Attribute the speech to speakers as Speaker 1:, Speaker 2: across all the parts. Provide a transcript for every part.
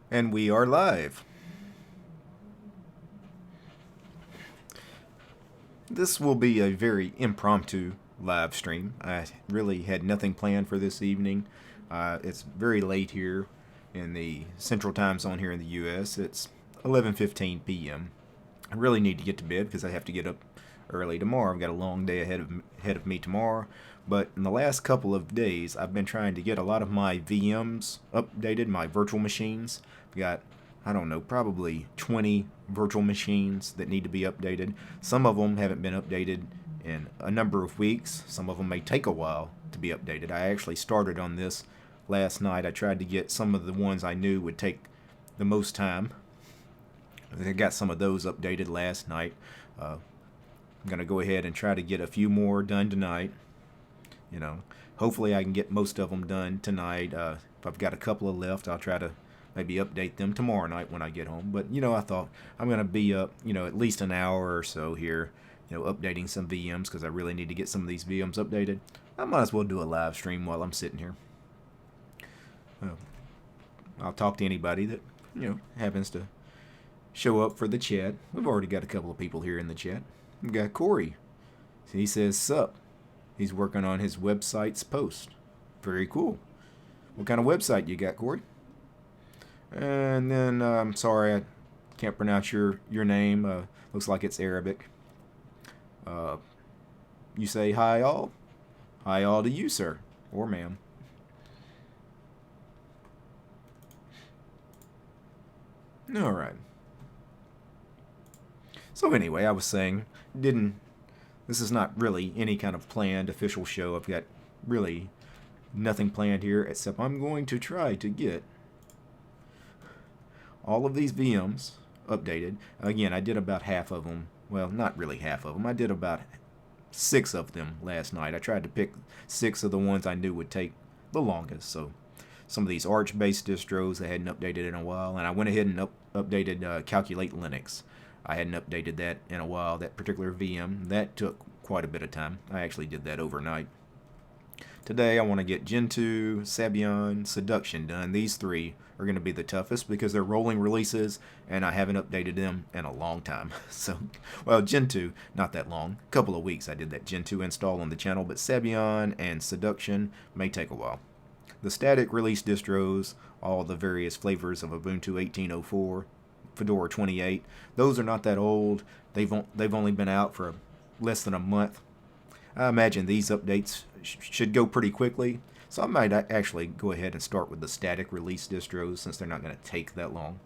Speaker 1: And we are live. This will be a very impromptu live stream. I really had nothing planned for this evening. It's very late here in the central time zone here in the U.S. It's 11:15 p.m. I really need to get to bed because I have to get up early tomorrow. I've got a long day ahead of me tomorrow. But in the last couple of days, I've been trying to get a lot of my VMs updated, my virtual machines. I've got, I don't know, probably 20 virtual machines that need to be updated. Some of them haven't been updated in a number of weeks. Some of them may take a while to be updated. I actually started on this last night. I tried to get some of the ones I knew would take the most time. I got some of those updated last night. I'm going to go ahead and try to get a few more done tonight. Hopefully I can get most of them done tonight. If I've got a couple of left, I'll try to maybe update them tomorrow night when I get home. But, I thought I'm going to be up, at least an hour or so here, updating some VMs because I really need to get some of these VMs updated. I might as well do a live stream while I'm sitting here. I'll talk to anybody that, happens to show up for the chat. We've already got a couple of people here in the chat. We've got Corey. He says, sup. He's working on his website's post. Very cool. What kind of website you got, Corey? And then, I'm sorry, I can't pronounce your name. Looks like it's Arabic. You say hi all? Hi all to you, sir. Or ma'am. Alright. So anyway, I was saying, this is not really any kind of planned official show. I've got really nothing planned here except I'm going to try to get all of these VMs updated. Again, I did about half of them. Well, not really half of them. I did about 6 of them last night. I tried to pick 6 of the ones I knew would take the longest. So some of these Arch-based distros I hadn't updated in a while, and I went ahead and updated Calculate Linux. I hadn't updated that in a while, that particular VM. That took quite a bit of time. I actually did that overnight. Today I want to get Gentoo, Sabian, Seduction done. These 3 are going to be the toughest because they're rolling releases and I haven't updated them in a long time. So, well, Gentoo, not that long. A couple of weeks I did that Gentoo install on the channel, but Sabian and Seduction may take a while. The static release distros, all the various flavors of Ubuntu 18.04, Fedora 28, those are not that old. They've only been out for less than a month. I imagine these updates should go pretty quickly, so I might actually go ahead and start with the static release distros since they're not going to take that long.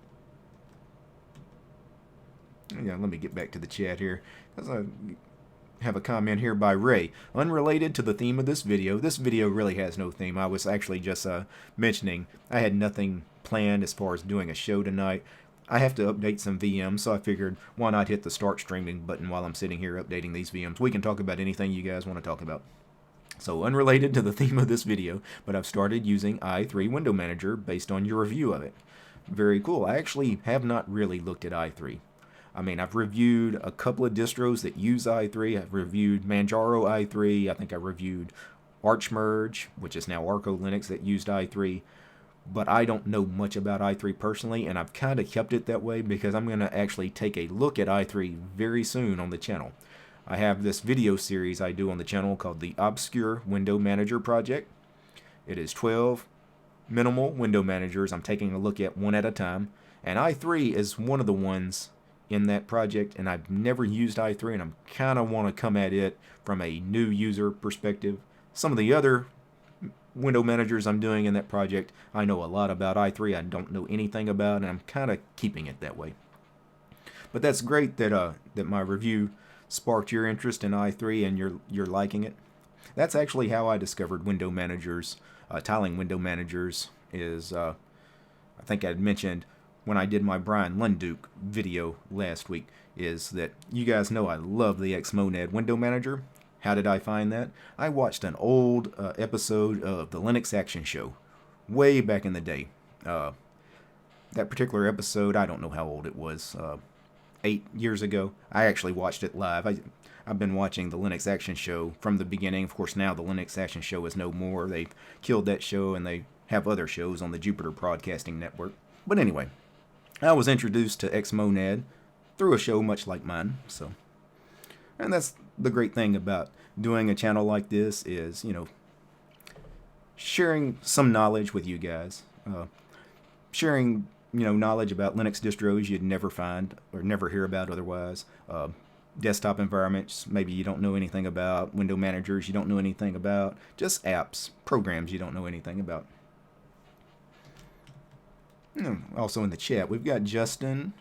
Speaker 1: Yeah, let me get back to the chat here, because I have a comment here by Ray. Unrelated to the theme of this video really has no theme. I was actually just mentioning I had nothing planned as far as doing a show tonight. I have to update some VMs, so I figured why not hit the start streaming button while I'm sitting here updating these VMs. We can talk about anything you guys want to talk about. So unrelated to the theme of this video, but I've started using i3 Window Manager based on your review of it. Very cool. I actually have not really looked at i3. I mean, I've reviewed a couple of distros that use i3. I've reviewed Manjaro i3. I think I reviewed ArchMerge, which is now Arco Linux, that used i3. But I don't know much about i3 personally, and I've kind of kept it that way because I'm going to actually take a look at i3 very soon on the channel. I have this video series I do on the channel called the Obscure Window Manager Project. It is 12 minimal window managers I'm taking a look at one at a time, and i3 is one of the ones in that project, and I've never used i3, and I kind of want to come at it from a new user perspective. Some of the other window managers I'm doing in that project, I know a lot about i3. I don't know anything about, and I'm kind of keeping it that way. But that's great that that my review sparked your interest in i3 and you're liking it. That's actually how I discovered window managers. Tiling window managers is, I think I'd mentioned when I did my Brian Lunduke video last week, is that you guys know I love the Xmonad window manager. How did I find that? I watched an old episode of the Linux Action Show way back in the day. That particular episode, I don't know how old it was, 8 years ago. I actually watched it live. I've been watching the Linux Action Show from the beginning. Of course, now the Linux Action Show is no more. They've killed that show, and they have other shows on the Jupiter Broadcasting Network. But anyway, I was introduced to Xmonad through a show much like mine. So, and that's the great thing about doing a channel like this is, you know, sharing some knowledge with you guys. Sharing, you know, knowledge about Linux distros you'd never find or never hear about otherwise. Desktop environments maybe you don't know anything about. Window managers you don't know anything about. Just apps, programs you don't know anything about. Also in the chat, we've got Justin.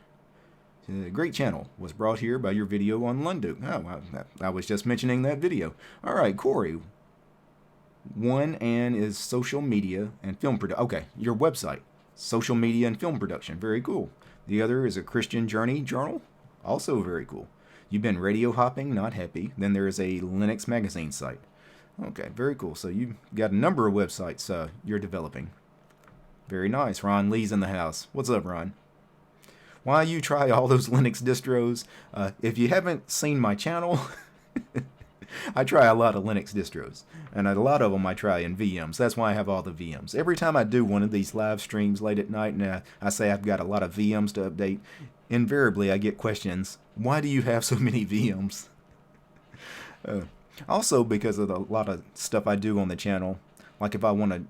Speaker 1: Great channel. Was brought here by your video on Lundu. Oh, I was just mentioning that video. All right, Corey. One and is social media and film production. Okay, your website. Social media and film production. Very cool. The other is a Christian Journey journal. Also very cool. You've been radio hopping, not happy. Then there is a Linux magazine site. Okay, very cool. So you've got a number of websites you're developing. Very nice. Ron Lee's in the house. What's up, Ron? Why you try all those Linux distros? If you haven't seen my channel, I try a lot of Linux distros, and a lot of them I try in VMs. That's why I have all the VMs. Every time I do one of these live streams late at night, and I say I've got a lot of VMs to update, invariably I get questions, why do you have so many VMs? Also because of a lot of stuff I do on the channel, like if I want to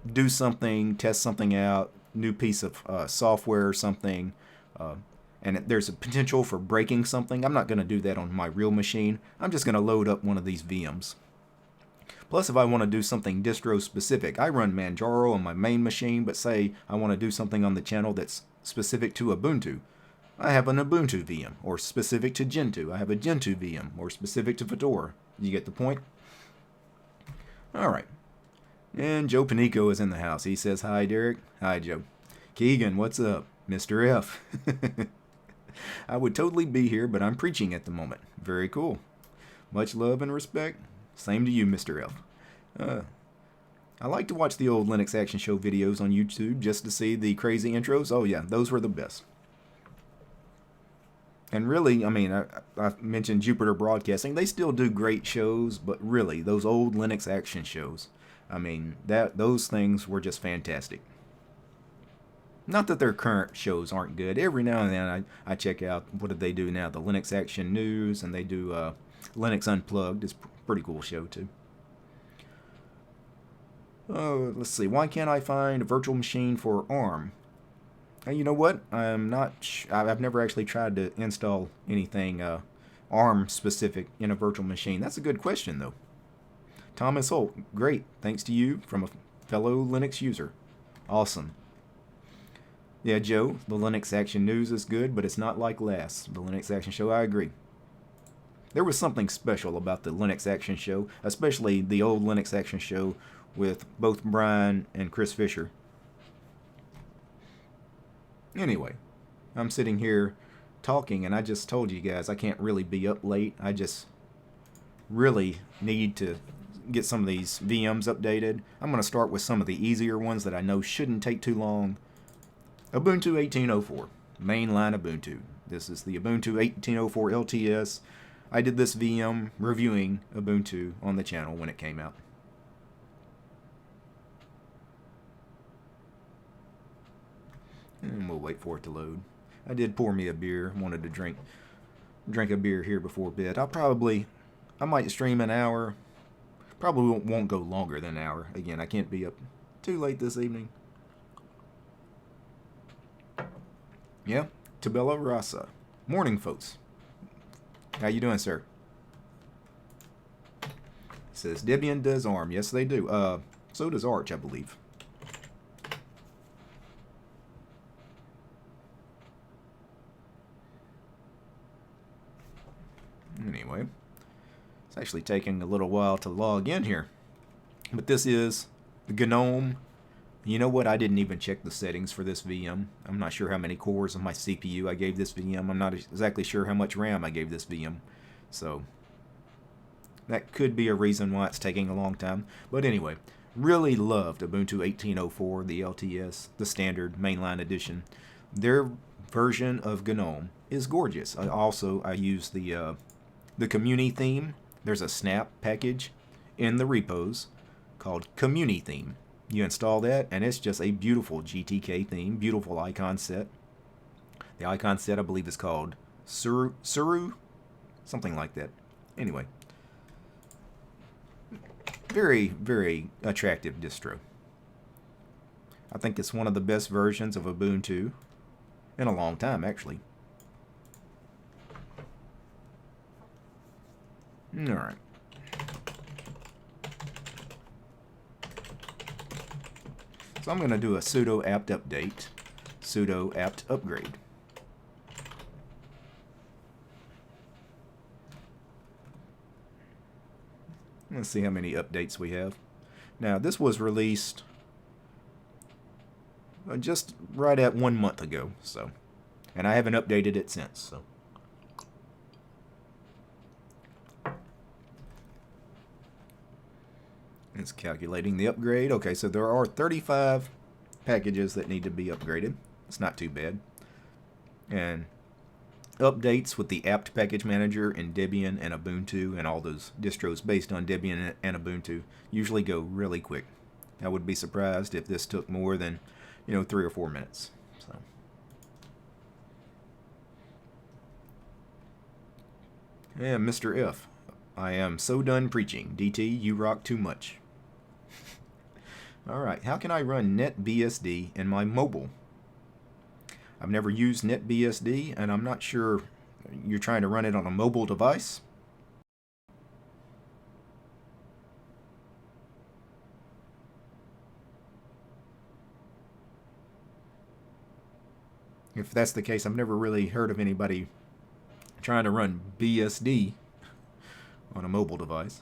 Speaker 1: do something, test something out, new piece of software or something, and there's a potential for breaking something, I'm not going to do that on my real machine. I'm just going to load up one of these VMs. Plus, if I want to do something distro specific, I run Manjaro on my main machine, but say I want to do something on the channel that's specific to Ubuntu, I have an Ubuntu VM, or specific to Gentoo, I have a Gentoo VM, or specific to Fedora. You get the point? Alright. And Joe Panico is in the house. He says, hi, Derek. Hi, Joe. Keegan, what's up? Mr. F. I would totally be here, but I'm preaching at the moment. Very cool. Much love and respect. Same to you, Mr. F. I like to watch the old Linux Action Show videos on YouTube just to see the crazy intros. Oh, yeah, those were the best. And really, I mean, I mentioned Jupiter Broadcasting. They still do great shows, but really, those old Linux Action shows, I mean, those things were just fantastic. Not that their current shows aren't good. Every now and then I check out, what do they do now? The Linux Action News, and they do Linux Unplugged. It's a pretty cool show, too. Let's see. Why can't I find a virtual machine for ARM? You know what? I've never actually tried to install anything ARM specific in a virtual machine. That's a good question, though. Thomas Holt, great. Thanks to you from a fellow Linux user. Awesome. Yeah, Joe, the Linux Action News is good, but it's not like last. The Linux Action Show, I agree. There was something special about the Linux Action Show, especially the old Linux Action Show with both Brian and Chris Fisher. Anyway, I'm sitting here talking, and I just told you guys I can't really be up late. I just really need to get some of these VMs updated. I'm going to start with some of the easier ones that I know shouldn't take too long. Ubuntu 18.04, mainline Ubuntu. This is the Ubuntu 18.04 LTS. I did this VM reviewing Ubuntu on the channel when it came out. And we'll wait for it to load. I did pour me a beer. Wanted to drink a beer here before bed. I might stream an hour. Probably won't go longer than an hour. Again, I can't be up too late this evening. Yeah, Tabella Rasa. Morning, folks. How you doing, sir? It says Debian does ARM. Yes, they do. So does Arch, I believe. Anyway, it's actually taking a little while to log in here. But this is the GNOME. You know what? I didn't even check the settings for this VM. I'm not sure how many cores on my CPU I gave this VM. I'm not exactly sure how much RAM I gave this VM. So that could be a reason why it's taking a long time. But anyway, really loved Ubuntu 18.04, the LTS, the standard mainline edition. Their version of GNOME is gorgeous. I use the Community theme. There's a snap package in the repos called Community theme. You install that, and it's just a beautiful GTK theme, beautiful icon set. The icon set, I believe, is called Suru, something like that. Anyway, very, very attractive distro. I think it's one of the best versions of Ubuntu in a long time, actually. All right. So I'm going to do a sudo apt update, sudo apt upgrade. Let's see how many updates we have. Now, this was released just right at 1 month ago, so, and I haven't updated it since, so. It's calculating the upgrade. Okay, so there are 35 packages that need to be upgraded. It's not too bad. And updates with the apt package manager in Debian and Ubuntu and all those distros based on Debian and Ubuntu usually go really quick. I would be surprised if this took more than, 3 or 4 minutes. So. Yeah, Mr. F. I am so done preaching. DT, you rock too much. Alright, how can I run NetBSD in my mobile? I've never used NetBSD, and I'm not sure you're trying to run it on a mobile device. If that's the case, I've never really heard of anybody trying to run BSD on a mobile device.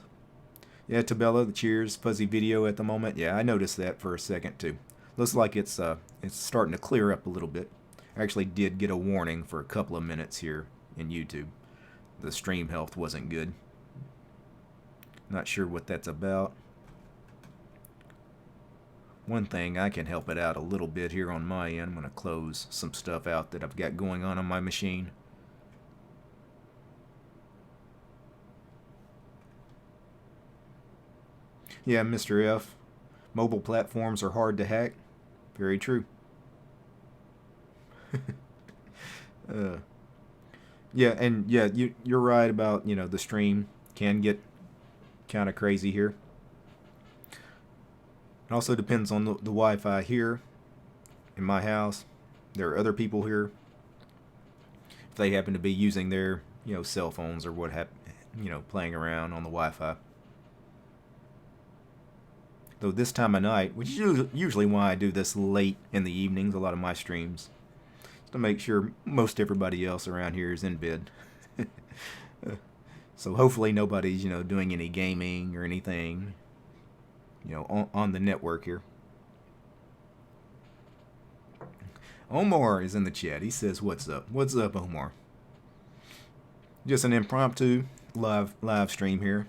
Speaker 1: Yeah, Tabella, the cheers, fuzzy video at the moment. Yeah, I noticed that for a second too. Looks like it's starting to clear up a little bit. I actually did get a warning for a couple of minutes here in YouTube. The stream health wasn't good. Not sure what that's about. One thing, I can help it out a little bit here on my end. I'm going to close some stuff out that I've got going on my machine. Yeah, Mr. F. Mobile platforms are hard to hack. Very true. Yeah, and yeah, you're right about, the stream can get kind of crazy here. It also depends on the Wi-Fi here in my house. There are other people here. If they happen to be using their, cell phones or what have, playing around on the Wi-Fi. Though this time of night, which is usually why I do this late in the evenings, a lot of my streams, to make sure most everybody else around here is in bed. So hopefully nobody's, doing any gaming or anything, on the network here. Omar is in the chat. He says, "What's up? What's up, Omar?" Just an impromptu live stream here.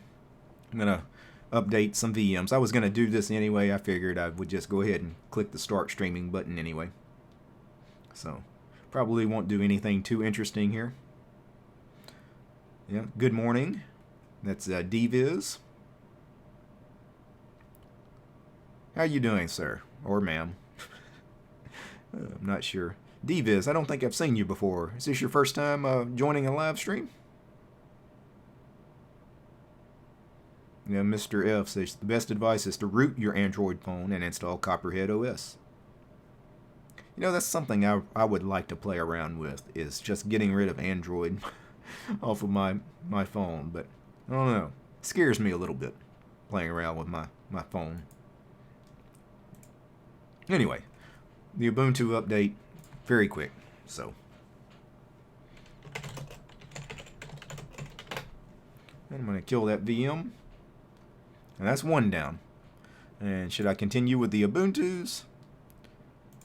Speaker 1: I'm gonna update some VMs. I was gonna do this anyway. I figured I would just go ahead and click the start streaming button anyway. So probably won't do anything too interesting here. Yeah, good morning. That's DViz. How you doing, sir? Or ma'am? I'm not sure. DViz, I don't think I've seen you before. Is this your first time joining a live stream? Yeah, Mr. F says the best advice is to root your Android phone and install Copperhead OS. That's something I would like to play around with, is just getting rid of Android off of my phone. But I don't know. It scares me a little bit playing around with my phone. Anyway, the Ubuntu update, very quick. So I'm going to kill that VM. And that's one down. And should I continue with the Ubuntus?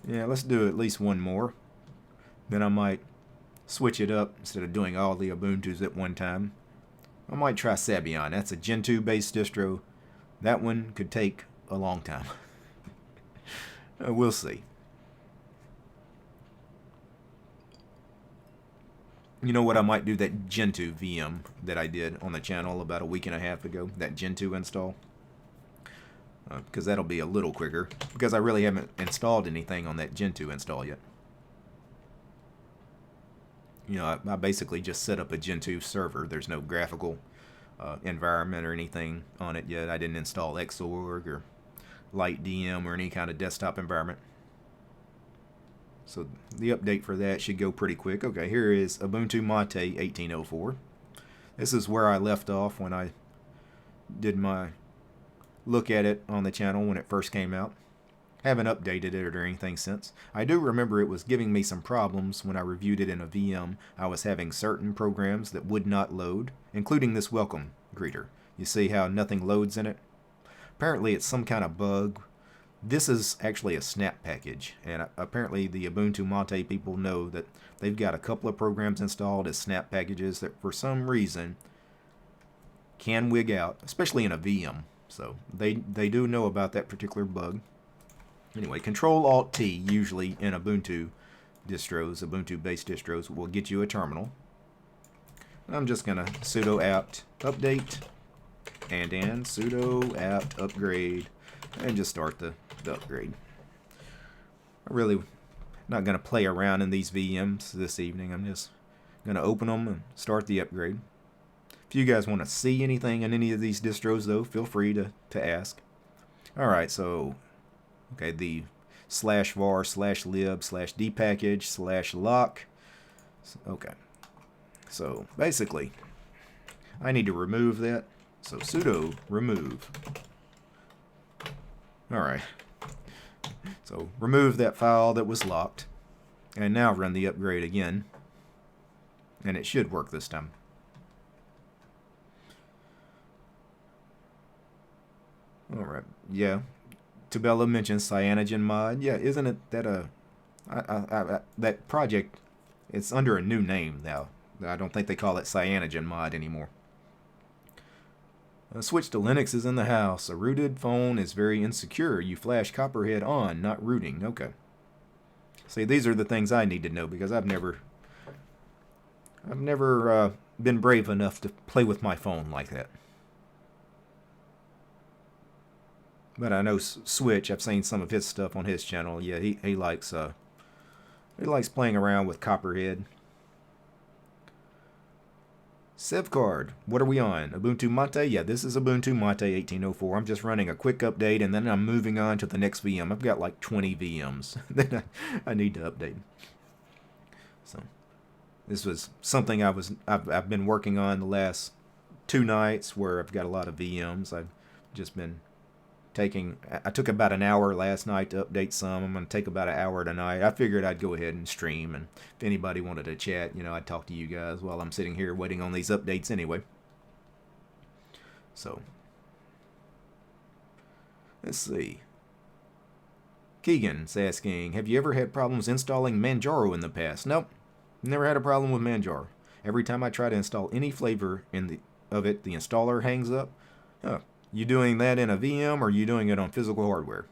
Speaker 1: Yeah, let's do at least one more. Then I might switch it up instead of doing all the Ubuntus at one time. I might try Sabian. That's a Gentoo based distro. That one could take a long time. We'll see. You know what, I might do that Gentoo VM that I did on the channel about a week and a half ago. That Gentoo install. because that'll be a little quicker, because I really haven't installed anything on that Gentoo install yet. You know, I basically just set up a Gentoo server. There's no graphical environment or anything on it yet. I didn't install Xorg or LightDM or any kind of desktop environment. So the update for that should go pretty quick. Okay, here is Ubuntu Mate 1804. This is where I left off when I did my look at it on the channel when it first came out. Haven't updated it or anything since. I do remember it was giving me some problems when I reviewed it in a VM. I was having certain programs that would not load, including this welcome greeter. You see how nothing loads in it? Apparently it's some kind of bug. This is actually a snap package, and apparently the Ubuntu Mate people know that they've got a couple of programs installed as snap packages that for some reason can wig out, especially in a VM. So they do know about that particular bug. Anyway, Control-Alt-T usually in Ubuntu distros, Ubuntu-based distros, will get you a terminal. I'm just going to sudo apt update and sudo apt upgrade and just start the upgrade. I'm really not going to play around in these VMs this evening. I'm just going to open them and start the upgrade. If you guys want to see anything in any of these distros, though, feel free to ask. Alright, so okay, the /var/lib/dpackage/lock. Okay, so basically I need to remove that, so sudo remove. Alright, so remove that file that was locked, and now run the upgrade again, and it should work this time. Alright, yeah. Tabella mentions Cyanogenmod. Yeah, isn't it that that project, it's under a new name now. I don't think they call it Cyanogenmod anymore. A switch to Linux is in the house. A rooted phone is very insecure. You flash Copperhead on, not rooting. Okay. See, these are the things I need to know because I've never been brave enough to play with my phone like that. But I know Switch, I've seen some of his stuff on his channel. Yeah, he likes playing around with Copperhead. Sevcard, what are we on? Ubuntu Mate? Yeah, this is Ubuntu Mate 1804. I'm just running a quick update and then I'm moving on to the next VM. I've got like 20 VMs that I need to update. So this was something I've been working on the last 2 nights where I've got a lot of VMs. I've just been I took about an hour last night to update some. I'm going to take about an hour tonight. I figured I'd go ahead and stream, and if anybody wanted to chat, you know, I'd talk to you guys while I'm sitting here waiting on these updates anyway. So, let's see. Keegan's asking, have you ever had problems installing Manjaro in the past? Nope, never had a problem with Manjaro. Every time I try to install any flavor of it, the installer hangs up. Oh. You doing that in a VM or are you doing it on physical hardware?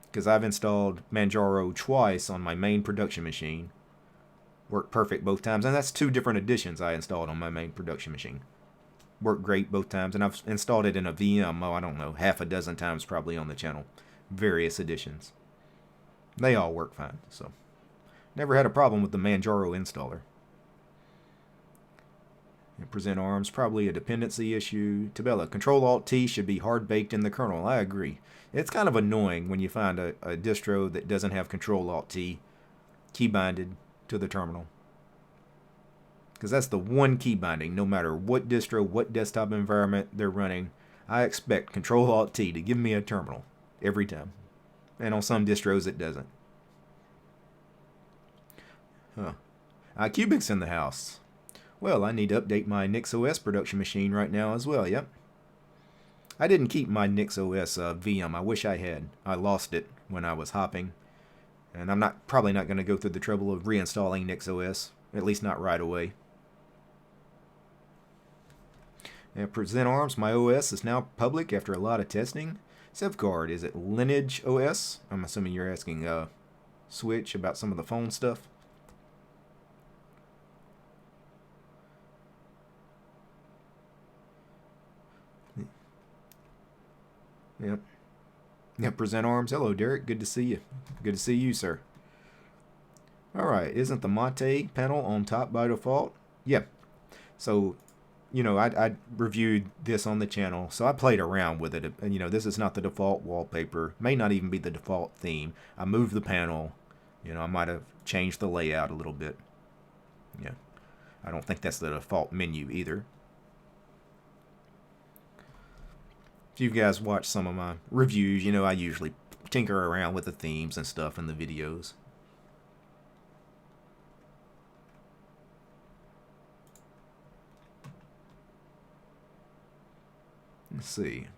Speaker 1: Because I've installed Manjaro twice on my main production machine. Worked perfect both times. And that's 2 different editions I installed on my main production machine. Worked great both times. And I've installed it in a VM, I don't know, half a dozen times probably on the channel. Various editions. They all work fine. So, never had a problem with the Manjaro installer. Present arms, probably a dependency issue. Tabella, Control-Alt-T should be hard-baked in the kernel. I agree. It's kind of annoying when you find a distro that doesn't have Control-Alt-T key-binded to the terminal. Because that's the one key binding, no matter what distro, what desktop environment they're running. I expect Control-Alt-T to give me a terminal every time. And on some distros it doesn't. Cubic's in the house. Well, I need to update my NixOS production machine right now as well, yep. I didn't keep my NixOS VM. I wish I had. I lost it when I was hopping. And I'm probably not going to go through the trouble of reinstalling NixOS, at least not right away. And Present Arms, my OS is now public after a lot of testing. Sevcard, is it Lineage OS? I'm assuming you're asking Switch about some of the phone stuff. Yep. Yep, present arms. Hello, Derek. Good to see you. Good to see you, sir. Alright, isn't the Mate panel on top by default? Yep. So, you know, I reviewed this on the channel, so I played around with it. And, you know, this is not the default wallpaper. May not even be the default theme. I moved the panel. You know, I might have changed the layout a little bit. Yeah. I don't think that's the default menu either. If you guys watch some of my reviews, you know I usually tinker around with the themes and stuff in the videos. Let's see.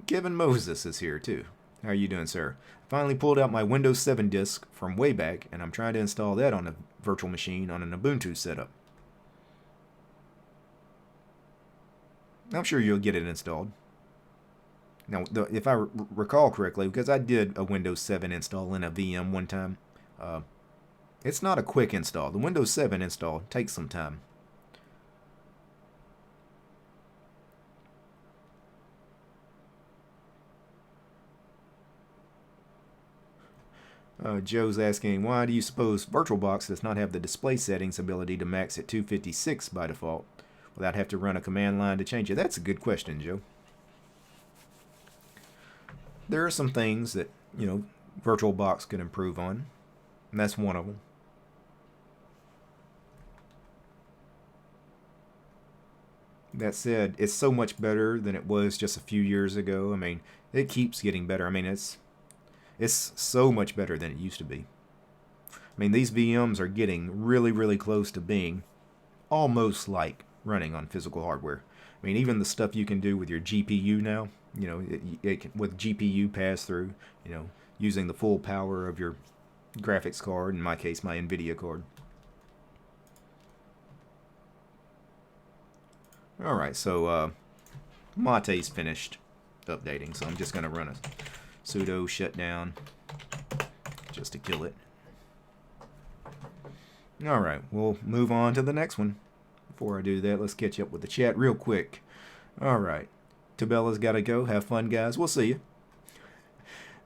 Speaker 1: Kevin Moses is here too. How are you doing, sir? I finally pulled out my Windows 7 disk from way back, and I'm trying to install that on a virtual machine on an Ubuntu setup. I'm sure you'll get it installed. Now, if I recall correctly, because I did a Windows 7 install in a VM one time, it's not a quick install. The Windows 7 install takes some time. Joe's asking, why do you suppose VirtualBox does not have the display settings ability to max at 256 by default without having to run a command line to change it? That's a good question, Joe. There are some things that, you know, VirtualBox could improve on, and that's one of them. That said, it's so much better than it was just a few years ago. I mean, it keeps getting better. I mean, it's so much better than it used to be. I mean, these VMs are getting really, really close to being almost like running on physical hardware. I mean, even the stuff you can do with your GPU now, you know, with GPU pass-through, you know, using the full power of your graphics card, in my case, my NVIDIA card. Alright, so Mate's finished updating, so I'm just going to run a sudo shutdown just to kill it. Alright, we'll move on to the next one. Before I do that, let's catch up with the chat real quick. Alright, Tabella's got to go. Have fun, guys. We'll see you.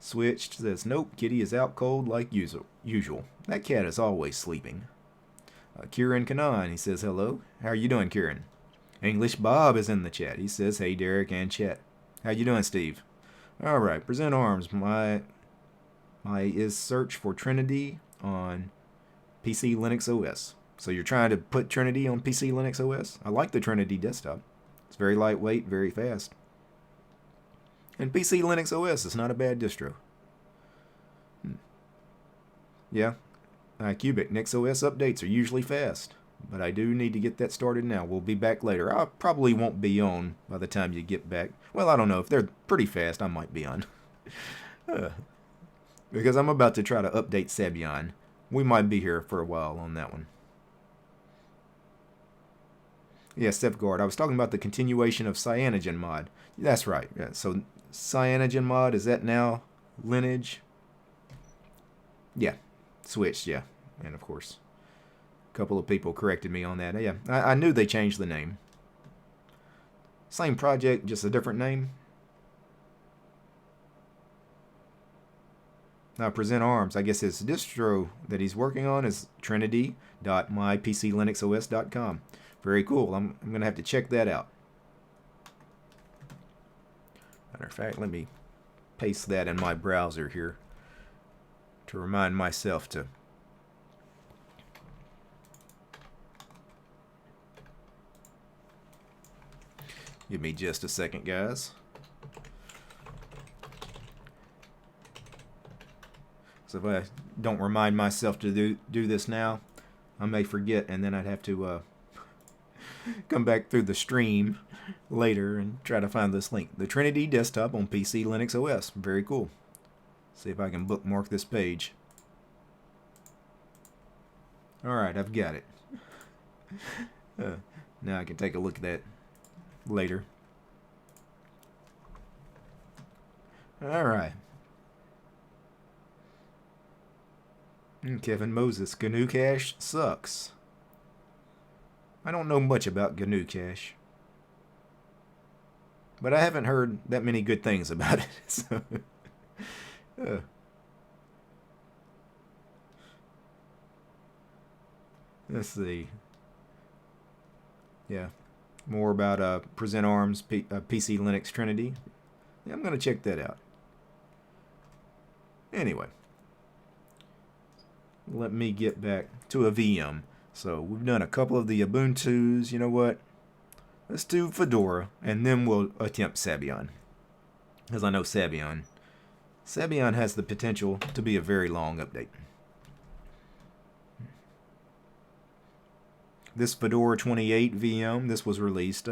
Speaker 1: Switched says, nope, Kitty is out cold like usual. That cat is always sleeping. Kieran Kanan, he says, hello. How are you doing, Kieran? English Bob is in the chat. He says, hey, Derek and chat. How you doing, Steve? Alright, present arms. My is search for Trinity on PC Linux OS. So you're trying to put Trinity on PC Linux OS? I like the Trinity desktop. It's very lightweight, very fast. And PC Linux OS is not a bad distro. Yeah, Cubic NixOS updates are usually fast. But I do need to get that started now. We'll be back later. I probably won't be on by the time you get back. Well, I don't know. If they're pretty fast, I might be on. Because I'm about to try to update Sabian. We might be here for a while on that one. Yeah, Safeguard. I was talking about the continuation of Cyanogenmod. That's right. Yeah, so Cyanogenmod, is that now lineage? Yeah. Switched, yeah. And of course, a couple of people corrected me on that. Yeah, I knew they changed the name. Same project, just a different name. Now, present arms. I guess his distro that he's working on is trinity.mypclinuxos.com. Very cool. I'm going to have to check that out. Matter of fact, let me paste that in my browser here to remind myself to. Give me just a second, guys. So if I don't remind myself to do this now, I may forget, and then I'd have to come back through the stream later and try to find this link. The Trinity desktop on PC Linux OS. Very cool. See if I can bookmark this page. Alright, I've got it. Now I can take a look at that later. Alright. Kevin Moses, GNU Cache sucks. I don't know much about GNU Cache. but I haven't heard that many good things about it. So, let's see. Yeah, more about Present Arms PC Linux Trinity. Yeah, I'm going to check that out. Anyway, let me get back to a VM. So we've done a couple of the Ubuntus. You know what? Let's do Fedora, and then we'll attempt Sabian. Because I know Sabian has the potential to be a very long update. This Fedora 28 VM, this was released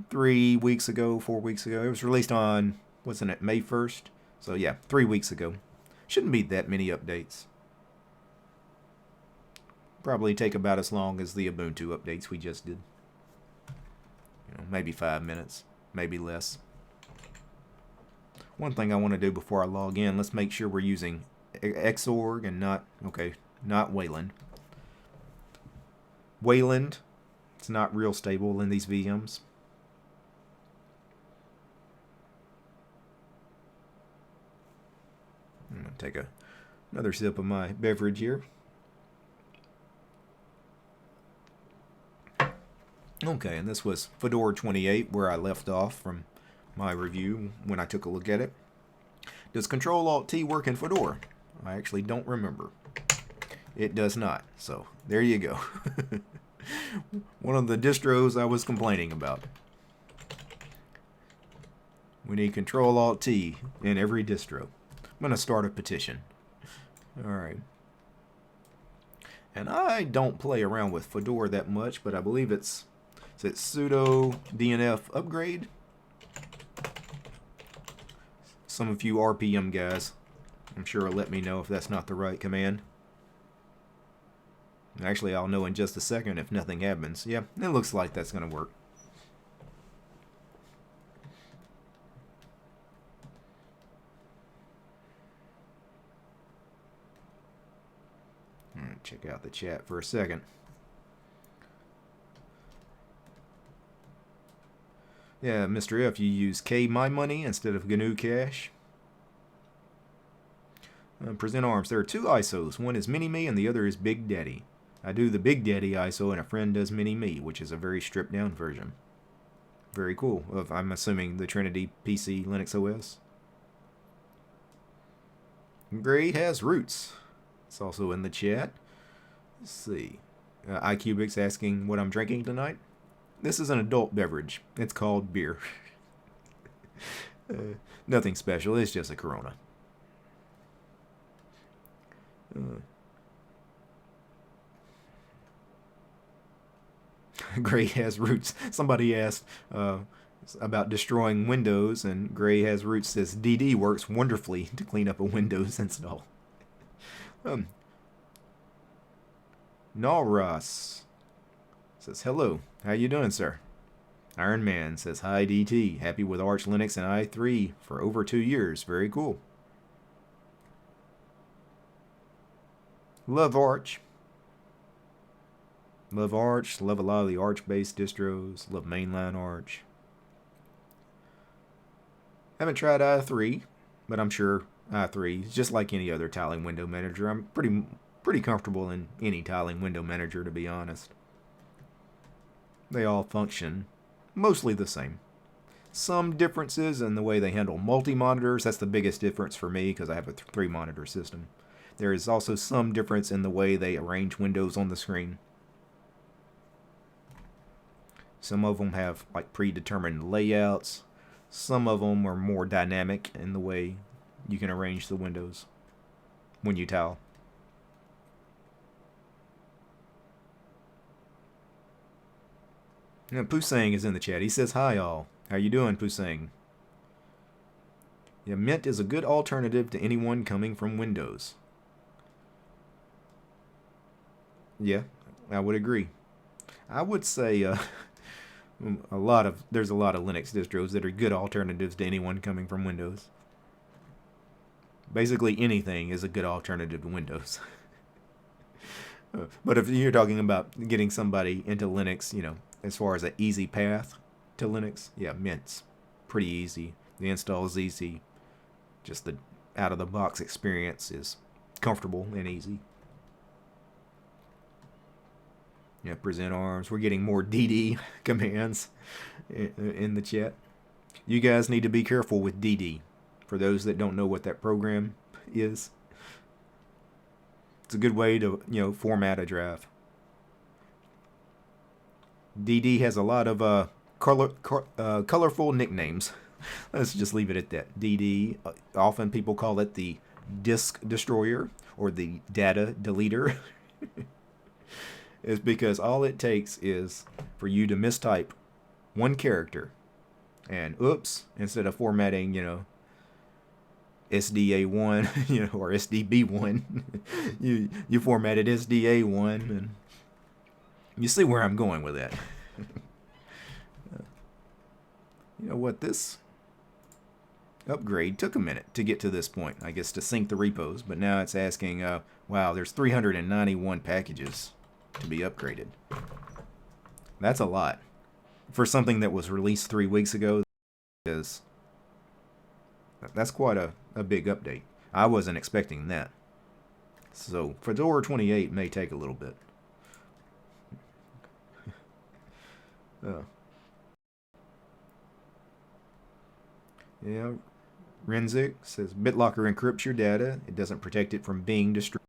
Speaker 1: 3 weeks ago, 4 weeks ago. It was released on, wasn't it, May 1st? So yeah, 3 weeks ago. Shouldn't be that many updates. Probably take about as long as the Ubuntu updates we just did. You know, maybe 5 minutes, maybe less. One thing I want to do before I log in, let's make sure we're using Xorg and not Wayland. Wayland, it's not real stable in these VMs. I'm going to take another sip of my beverage here. Okay, and this was Fedora 28, where I left off from my review when I took a look at it. Does Control-Alt-T work in Fedora? I actually don't remember. It does not, so there you go. One of the distros I was complaining about. We need Control-Alt-T in every distro. I'm going to start a petition. Alright. And I don't play around with Fedora that much, but I believe it's sudo dnf upgrade. Some of you RPM guys, I'm sure will let me know if that's not the right command. Actually, I'll know in just a second if nothing happens. Yeah, it looks like that's going to work. Check out the chat for a second. Yeah, Mr. F, you use KMyMoney instead of GNU Cache. Present Arms, there are 2 ISOs. One is Mini-Me and the other is Big Daddy. I do the Big Daddy ISO and a friend does Mini-Me, which is a very stripped down version. Very cool. I'm assuming the Trinity PC Linux OS. Gray has roots. It's also in the chat. Let's see. iCubic's asking what I'm drinking tonight. This is an adult beverage. It's called beer. Nothing special. It's just a Corona. Gray has roots. Somebody asked about destroying Windows, and Gray has roots says DD works wonderfully to clean up a Windows install. Nalras says hello. How you doing, sir? Iron Man says hi, DT. Happy with Arch Linux and i3 for over 2 years. Very cool. Love Arch. Love Arch. Love a lot of the Arch-based distros. Love mainline Arch. Haven't tried i3, but I'm sure i3 is just like any other tiling window manager. I'm pretty comfortable in any tiling window manager, to be honest. They all function mostly the same. Some differences in the way they handle multi-monitors. That's the biggest difference for me because I have a 3-monitor system. There is also some difference in the way they arrange windows on the screen. Some of them have like predetermined layouts. Some of them are more dynamic in the way you can arrange the windows when you tile. Now, Pusang is in the chat. He says, hi all. How you doing, Pusang? Yeah, Mint is a good alternative to anyone coming from Windows. Yeah, I would agree. I would say there's a lot of Linux distros that are good alternatives to anyone coming from Windows. Basically anything is a good alternative to Windows. But if you're talking about getting somebody into Linux, you know, as far as an easy path to Linux, yeah, Mint's pretty easy. The install is easy. Just the out-of-the-box experience is comfortable and easy. Yeah, present arms. We're getting more DD commands in the chat. You guys need to be careful with DD. For those that don't know what that program is, it's a good way to, format a drive. DD has a lot of colorful nicknames. Let's just leave it at that. DD, often people call it the disk destroyer or the data deleter. It's because all it takes is for you to mistype one character, and oops, instead of formatting, SDA1, or SDB1, you formatted SDA1, and you see where I'm going with that. You know what, this upgrade took a minute to get to this point, I guess, to sync the repos, but now it's asking, wow, there's 391 packages to be upgraded. That's a lot. For something that was released 3 weeks ago, that's quite a big update. I wasn't expecting that. So Fedora 28 may take a little bit. Yeah, Renzik says BitLocker encrypts your data. It doesn't protect it from being destroyed.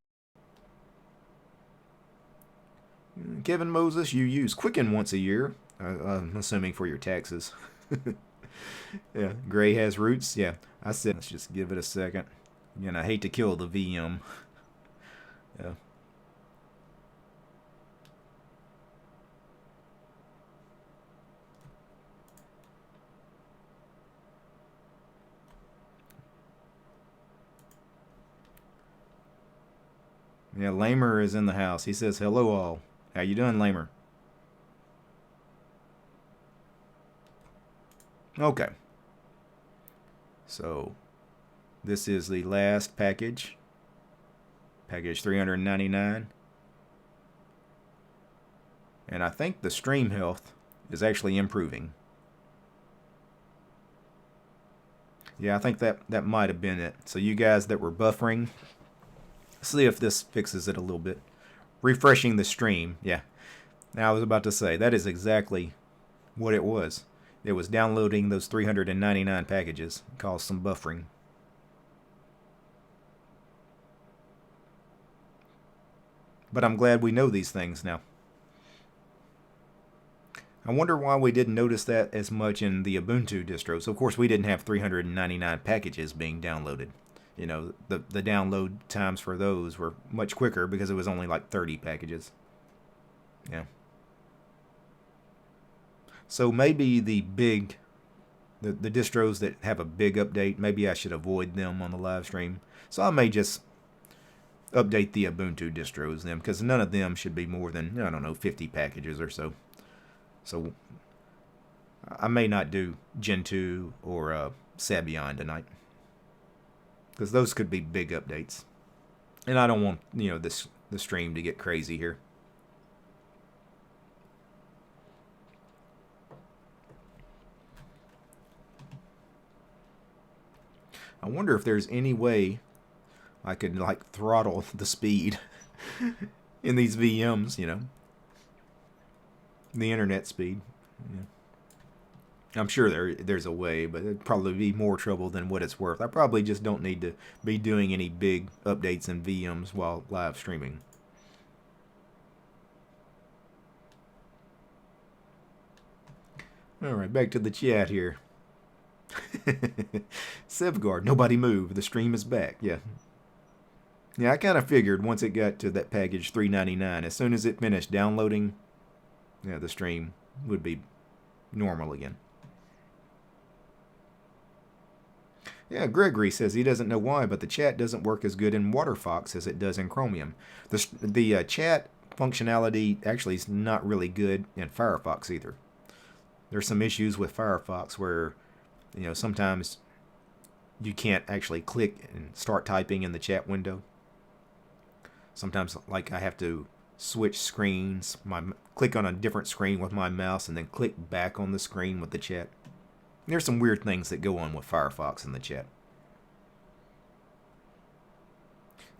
Speaker 1: Kevin Moses, you use Quicken once a year. I'm assuming for your taxes. Yeah, Gray has roots. Yeah, I said let's just give it a second. Again, I hate to kill the VM. Yeah. Yeah, Lamer is in the house. He says, hello all. How you doing, Lamer? Okay. So, this is the last package. Package 399. And I think the stream health is actually improving. Yeah, I think that might have been it. So you guys that were buffering, see if this fixes it a little bit. Refreshing the stream, yeah. Now I was about to say, that is exactly what it was. It was downloading those 399 packages. It caused some buffering. But I'm glad we know these things now. I wonder why we didn't notice that as much in the Ubuntu distros. Of course, we didn't have 399 packages being downloaded. The download times for those were much quicker because it was only like 30 packages. Yeah. So maybe the distros that have a big update, maybe I should avoid them on the live stream. So I may just update the Ubuntu distros then, because none of them should be more than, I don't know, 50 packages or so. So I may not do Gen 2 or Sabian tonight, because those could be big updates. And I don't want, the stream to get crazy here. I wonder if there's any way I could throttle the speed in these VMs, the internet speed. Yeah. I'm sure there's a way, but it'd probably be more trouble than what it's worth. I probably just don't need to be doing any big updates in VMs while live streaming. Alright, back to the chat here. Sevgard, nobody move. The stream is back. Yeah. Yeah, I kind of figured once it got to that package 399, as soon as it finished downloading, the stream would be normal again. Yeah, Gregory says he doesn't know why, but the chat doesn't work as good in WaterFox as it does in Chromium. The chat functionality actually is not really good in Firefox either. There's some issues with Firefox where, sometimes you can't actually click and start typing in the chat window. Sometimes, I have to switch screens, click on a different screen with my mouse, and then click back on the screen with the chat. There's some weird things that go on with Firefox in the chat.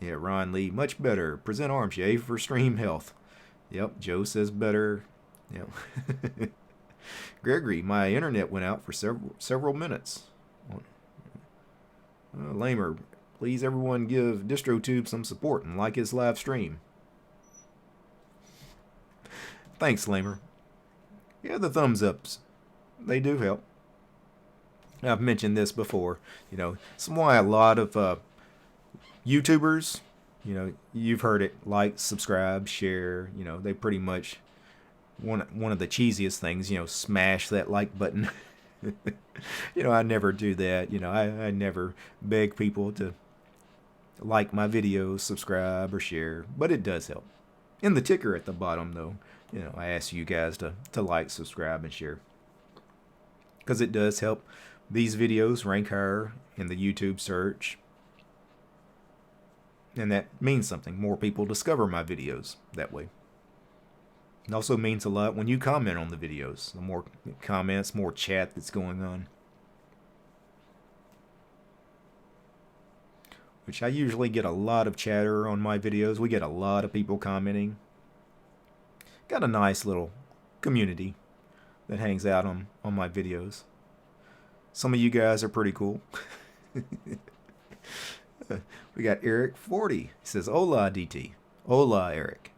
Speaker 1: Yeah, Ron Lee, much better. Present arms, yay for stream health. Yep, Joe says better. Yep. Gregory, my internet went out for several minutes. Lamer, please everyone give DistroTube some support and like his live stream. Thanks, Lamer. Yeah, the thumbs ups, they do help. I've mentioned this before. You know, it's why a lot of YouTubers, you know, you've heard it, like, subscribe, share, you know, they pretty much, one of the cheesiest things, you know, smash that like button. You know, I never do that. You know, I never beg people to like my videos, subscribe, or share, but it does help. In the ticker at the bottom, though, you know, I ask you guys to like, subscribe, and share, because it does help these videos rank higher in the YouTube search. And that means something. More people discover my videos that way. It also means a lot when you comment on the videos. The more comments, more chat that's going on. Which I usually get a lot of chatter on my videos. We get a lot of people commenting. Got a nice little community that hangs out on my videos. Some of you guys are pretty cool. We got Eric 40. He says, "Hola, DT." Hola, Eric.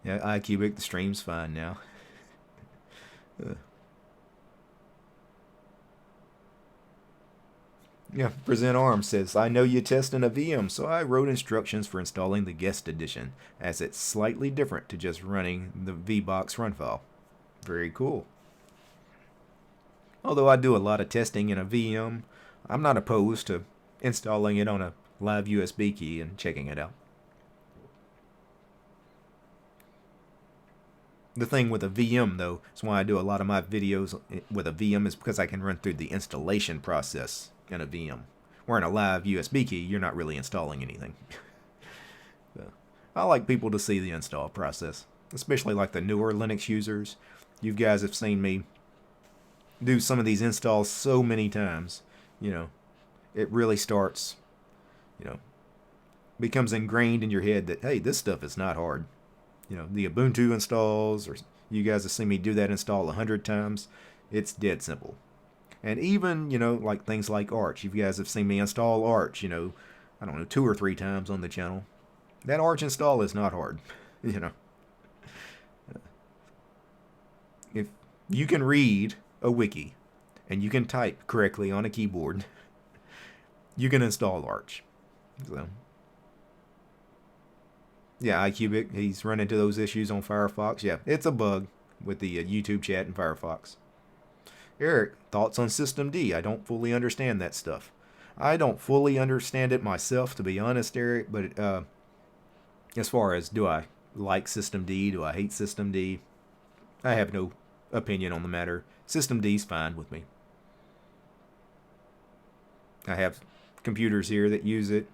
Speaker 1: Yeah, iCubic, the stream's fine now. Yeah, Present Arms says, "I know you test in a VM, so I wrote instructions for installing the guest edition, as it's slightly different to just running the VBox run file." Very cool. Although I do a lot of testing in a VM, I'm not opposed to installing it on a live USB key and checking it out. The thing with a VM, though, is why I do a lot of my videos with a VM, is because I can run through the installation process in a VM. Where in a live USB key, you're not really installing anything. So, I like people to see the install process, especially like the newer Linux users. You guys have seen me do some of these installs so many times, you know, it really starts, you know, becomes ingrained in your head that, hey, this stuff is not hard. You know, the Ubuntu installs, or you guys have seen me do that install 100 times. It's dead simple. And even, you know, like things like Arch. You guys have seen me install Arch, you know, I don't know, 2 or 3 times on the channel. That Arch install is not hard, you know. If you can read a wiki and you can type correctly on a keyboard, you can install Arch. So, yeah, iCubic, he's run into those issues on Firefox. Yeah, it's a bug with the YouTube chat in Firefox. Eric, thoughts on systemd? I don't fully understand that stuff. I don't fully understand it myself, to be honest, Eric, but as far as do I like systemd, do I hate systemd, I have no opinion on the matter. Systemd's fine with me. I have computers here that use it.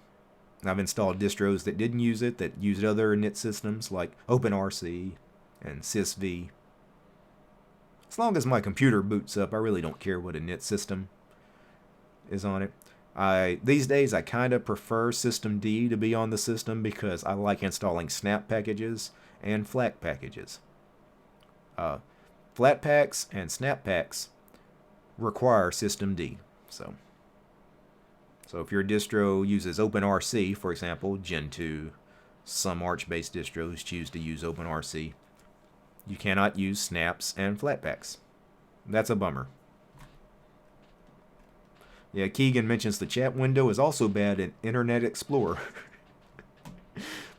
Speaker 1: I've installed distros that didn't use it, that used other knit systems like OpenRC and sysv. As long as my computer boots up, I really don't care what a knit system is on it. These days I kind of prefer systemd to be on the system because I like installing snap packages and flat packages. Flat packs and snap packs require systemd. So if your distro uses OpenRC, for example, Gen 2, some Arch-based distros choose to use OpenRC, you cannot use snaps and flatpaks. That's a bummer. Yeah, Keegan mentions the chat window is also bad in Internet Explorer.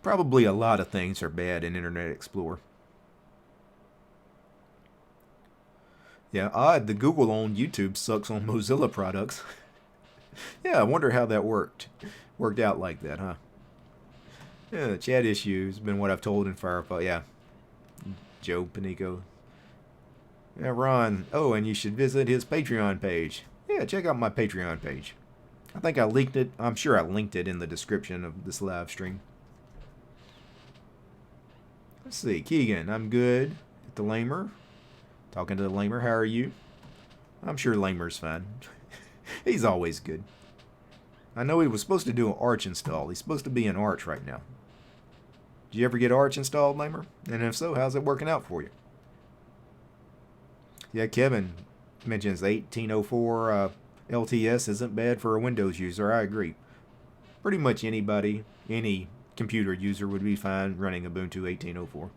Speaker 1: Probably a lot of things are bad in Internet Explorer. Yeah, odd, the Google-owned YouTube sucks on Mozilla products. Yeah, I wonder how that worked out like that, huh? Yeah, chat issues been what I've told in Firefox. Yeah, Joe Panico. Yeah, Ron. Oh, and you should visit his Patreon page. Yeah, check out my Patreon page. I think I linked it. I'm sure I linked it in the description of this live stream. Let's see, Keegan. I'm good. The Lamer. Talking to the Lamer. How are you? I'm sure Lamer's fine. He's always good. I know he was supposed to do an Arch install. He's supposed to be in Arch right now. Did you ever get Arch installed, Lamer? And if so, how's it working out for you? Yeah, Kevin mentions 1804 LTS isn't bad for a Windows user. I agree. Pretty much anybody, any computer user would be fine running Ubuntu 1804.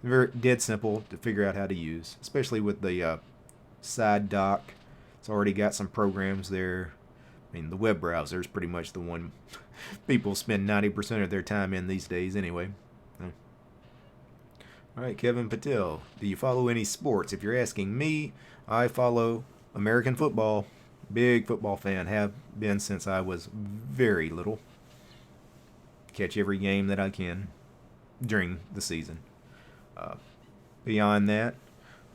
Speaker 1: Very dead simple to figure out how to use, especially with the side dock. It's already got some programs there. I mean, the web browser is pretty much the one people spend 90% of their time in these days anyway. Alright, Kevin Patel, do you follow any sports? If you're asking me, I follow American football. Big football fan, have been since I was very little. Catch every game that I can during the season. Beyond that,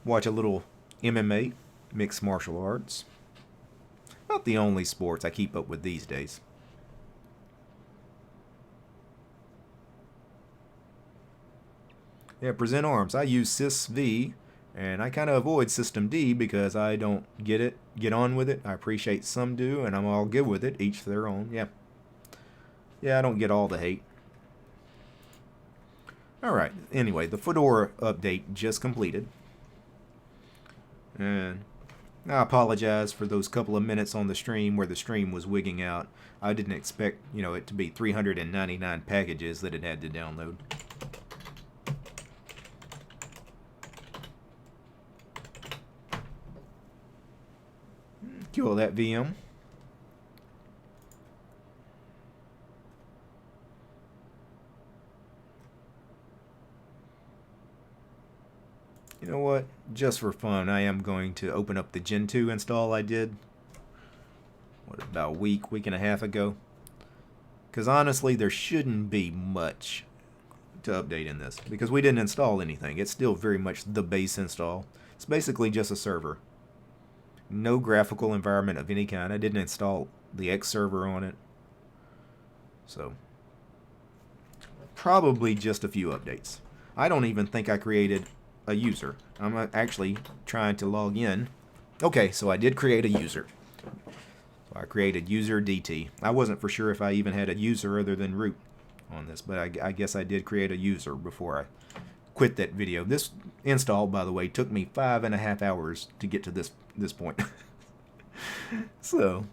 Speaker 1: watch a little MMA, mixed martial arts. Not the only sports I keep up with these days. Yeah, present arms. I use sysv, and I kind of avoid system D because I don't get on with it. I appreciate some do, and I'm all good with it. Each their own. Yeah. Yeah, I don't get all the hate. Alright, anyway, the Fedora update just completed. And I apologize for those couple of minutes on the stream where the stream was wigging out. I didn't expect, it to be 399 packages that it had to download. Kill that VM. You know what? Just for fun, I am going to open up the Gen 2 install I did, about a week and a half ago. Because honestly, there shouldn't be much to update in this, because we didn't install anything. It's still very much the base install. It's basically just a server. No graphical environment of any kind. I didn't install the X server on it. So, probably just a few updates. I don't even think I created a user. I'm actually trying to log in. Okay, so I did create a user. So I created user DT. I wasn't for sure if I even had a user other than root on this, but I guess I did create a user before I quit that video. This install, by the way, took me 5.5 hours to get to this point. So,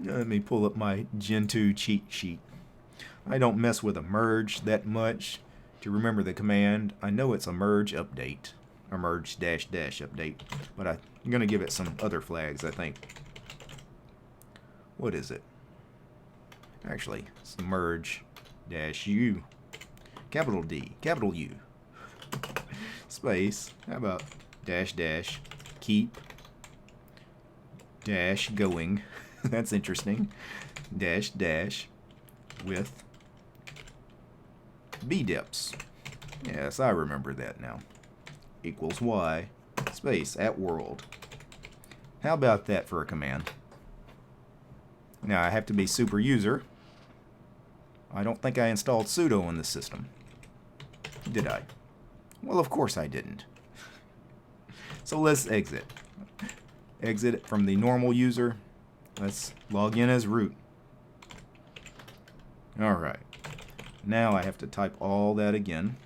Speaker 1: let me pull up my Gen 2 cheat sheet. I don't mess with a merge that much to remember the command. I know it's a merge update, or merge -- update, but I'm going to give it some other flags, I think. What is it? Actually, it's the merge -u, capital D, capital U, space, how about -- keep -- going, that's interesting, -- with bdeps. Yes, I remember that now. Equals y, space, at world. How about that for a command? Now I have to be super user. I don't think I installed sudo on this system. Did I? Well, of course I didn't. So let's exit. Exit from the normal user. Let's log in as root. Alright. Now I have to type all that again.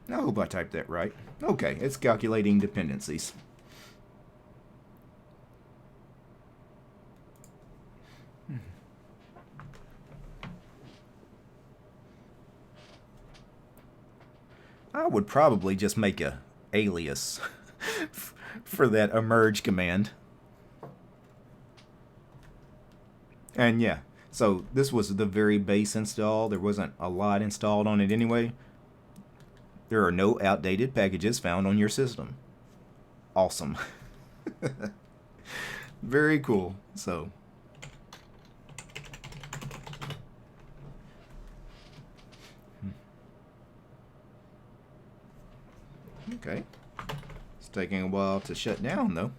Speaker 1: I hope I typed that right. Okay, it's calculating dependencies. I would probably just make a alias for that emerge command. And yeah, so this was the very base install. There wasn't a lot installed on it anyway. There are no outdated packages found on your system. Awesome. Very cool. So, okay. It's taking a while to shut down though.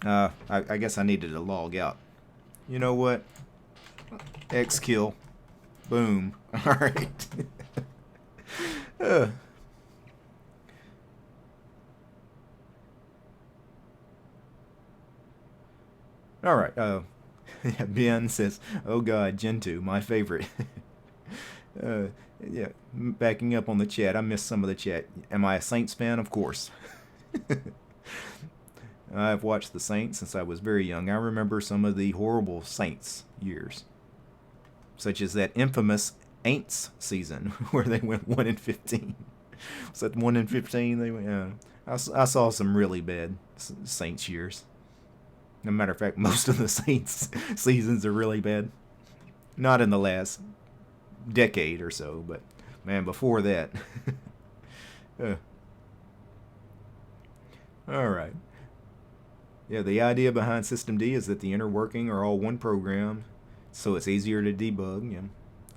Speaker 1: I guess I needed to log out. You know what? X kill. Boom. Alright. Alright. Ben says, oh god, Gentoo, my favorite. Yeah, backing up on the chat. I missed some of the chat. Am I a Saints fan? Of course. I've watched the Saints since I was very young. I remember some of the horrible Saints years, such as that infamous Aints season where they went 1-15. Was that 1-15? They went. I saw some really bad Saints years. As a matter of fact, most of the Saints seasons are really bad. Not in the last decade or so, but man, before that. All right. Yeah, the idea behind Systemd is that the inner working are all one program, so it's easier to debug. Yeah.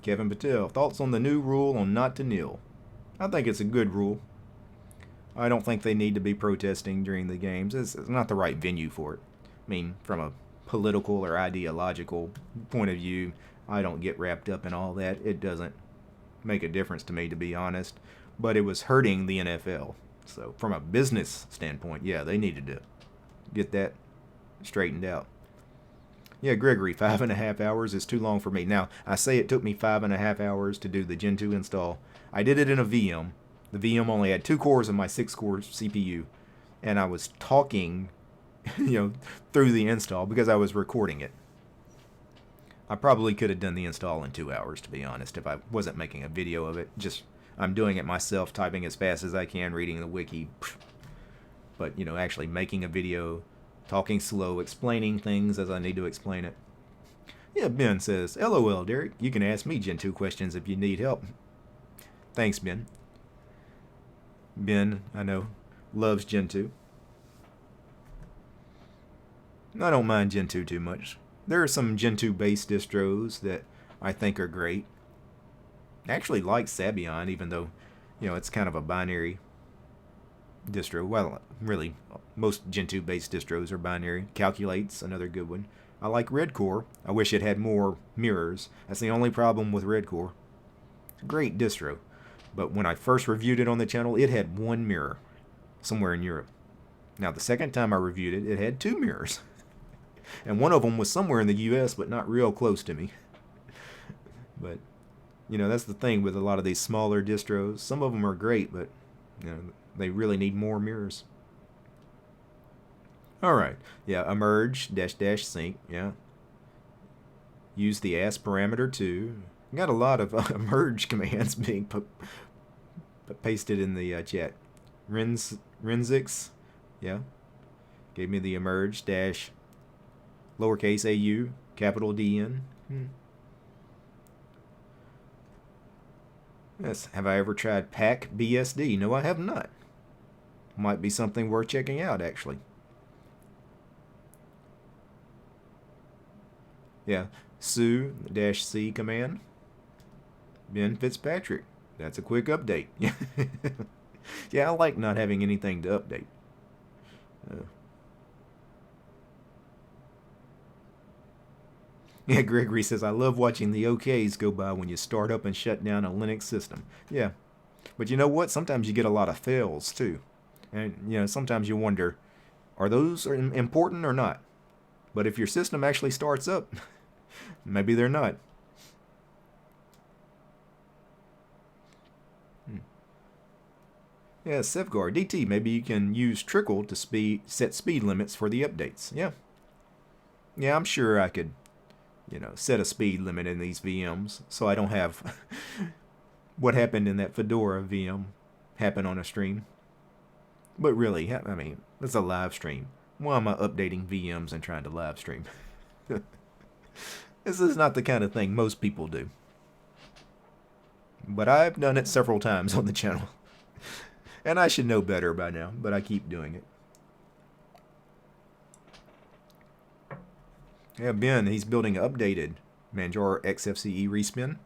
Speaker 1: Kevin Patel, thoughts on the new rule on not to kneel? I think it's a good rule. I don't think they need to be protesting during the games. It's not the right venue for it. I mean, from a political or ideological point of view, I don't get wrapped up in all that. It doesn't make a difference to me, to be honest. But it was hurting the NFL. So from a business standpoint, yeah, they needed to get that straightened out. Yeah, Gregory, 5.5 hours is too long for me. Now, I say it took me 5.5 hours to do the Gentoo install. I did it in a VM. The VM only had 2 cores of my 6-core CPU. And I was talking, through the install because I was recording it. I probably could have done the install in 2 hours, to be honest, if I wasn't making a video of it. Just, I'm doing it myself, typing as fast as I can, reading the wiki. But, actually making a video, talking slow, explaining things as I need to explain it. Yeah, Ben says, LOL, Derek, you can ask me Gentoo questions if you need help. Thanks, Ben. Ben, I know, loves Gentoo. I don't mind Gentoo too much. There are some Gentoo-based distros that I think are great. I actually like Sabian, even though, it's kind of a binary distro. Well, really, most Gentoo-based distros are binary. Calculate's another good one. I like Redcore. I wish it had more mirrors. That's the only problem with Redcore. It's a great distro. But when I first reviewed it on the channel, it had 1 mirror somewhere in Europe. Now, the second time I reviewed it, it had 2 mirrors. And one of them was somewhere in the US, but not real close to me. But, that's the thing with a lot of these smaller distros. Some of them are great, but, they really need more mirrors. Alright, yeah, emerge, -- sync, yeah. Use the as parameter too. Got a lot of emerge commands being pasted in the chat. Renzix, yeah. Gave me the emerge -- lowercase au, capital DN. Yes, have I ever tried pack BSD? No, I have not. Might be something worth checking out, actually. Yeah, su - c command. Ben Fitzpatrick. That's a quick update. Yeah, I like not having anything to update. Yeah, Gregory says, I love watching the OKs go by when you start up and shut down a Linux system. Yeah, but you know what? Sometimes you get a lot of fails, too. And, sometimes you wonder, are those important or not? But if your system actually starts up, maybe they're not. Yeah, Safeguard. DT, maybe you can use Trickle to set speed limits for the updates. Yeah. Yeah, I'm sure I could, set a speed limit in these VMs so I don't have what happened in that Fedora VM happen on a stream. But really, I mean, it's a live stream. Why am I updating VMs and trying to live stream? This is not the kind of thing most people do. But I've done it several times on the channel. And I should know better by now, but I keep doing it. Yeah, Ben, he's building an updated Manjaro XFCE respin.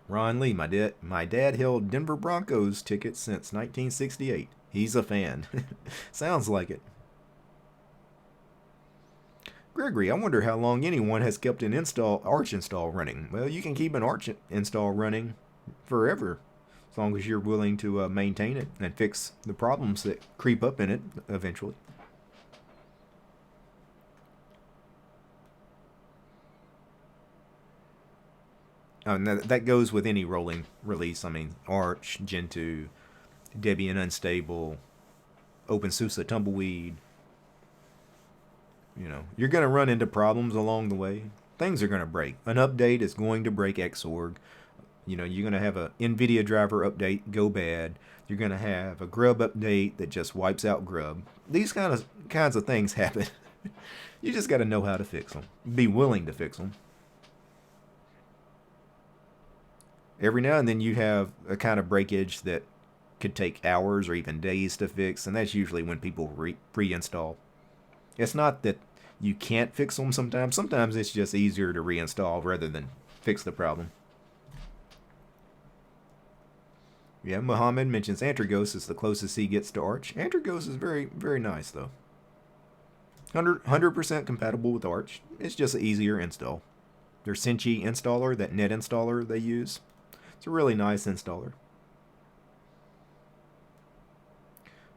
Speaker 1: Ron Lee, my dad held Denver Broncos tickets since 1968. He's a fan. Sounds like it. Gregory, I wonder how long anyone has kept an Arch install running. Well, you can keep an Arch install running forever, as long as you're willing to maintain it and fix the problems that creep up in it eventually. And that goes with any rolling release. I mean, Arch, Gentoo, Debian Unstable, OpenSUSE Tumbleweed. You know, you're going to run into problems along the way. Things are going to break. An update is going to break Xorg. You know, you're going to have a NVIDIA driver update go bad. You're going to have a Grub update that just wipes out Grub. These kinds of things happen. You just got to know how to fix them. Be willing to fix them. Every now and then you have a kind of breakage that could take hours or even days to fix, and that's usually when people reinstall. It's not that you can't fix them sometimes. Sometimes it's just easier to reinstall rather than fix the problem. Yeah, Muhammad mentions Antergos is the closest he gets to Arch. Antergos is very, very nice, though. 100% compatible with Arch. It's just an easier install. Their Cinchi installer, that net installer they use, it's a really nice installer.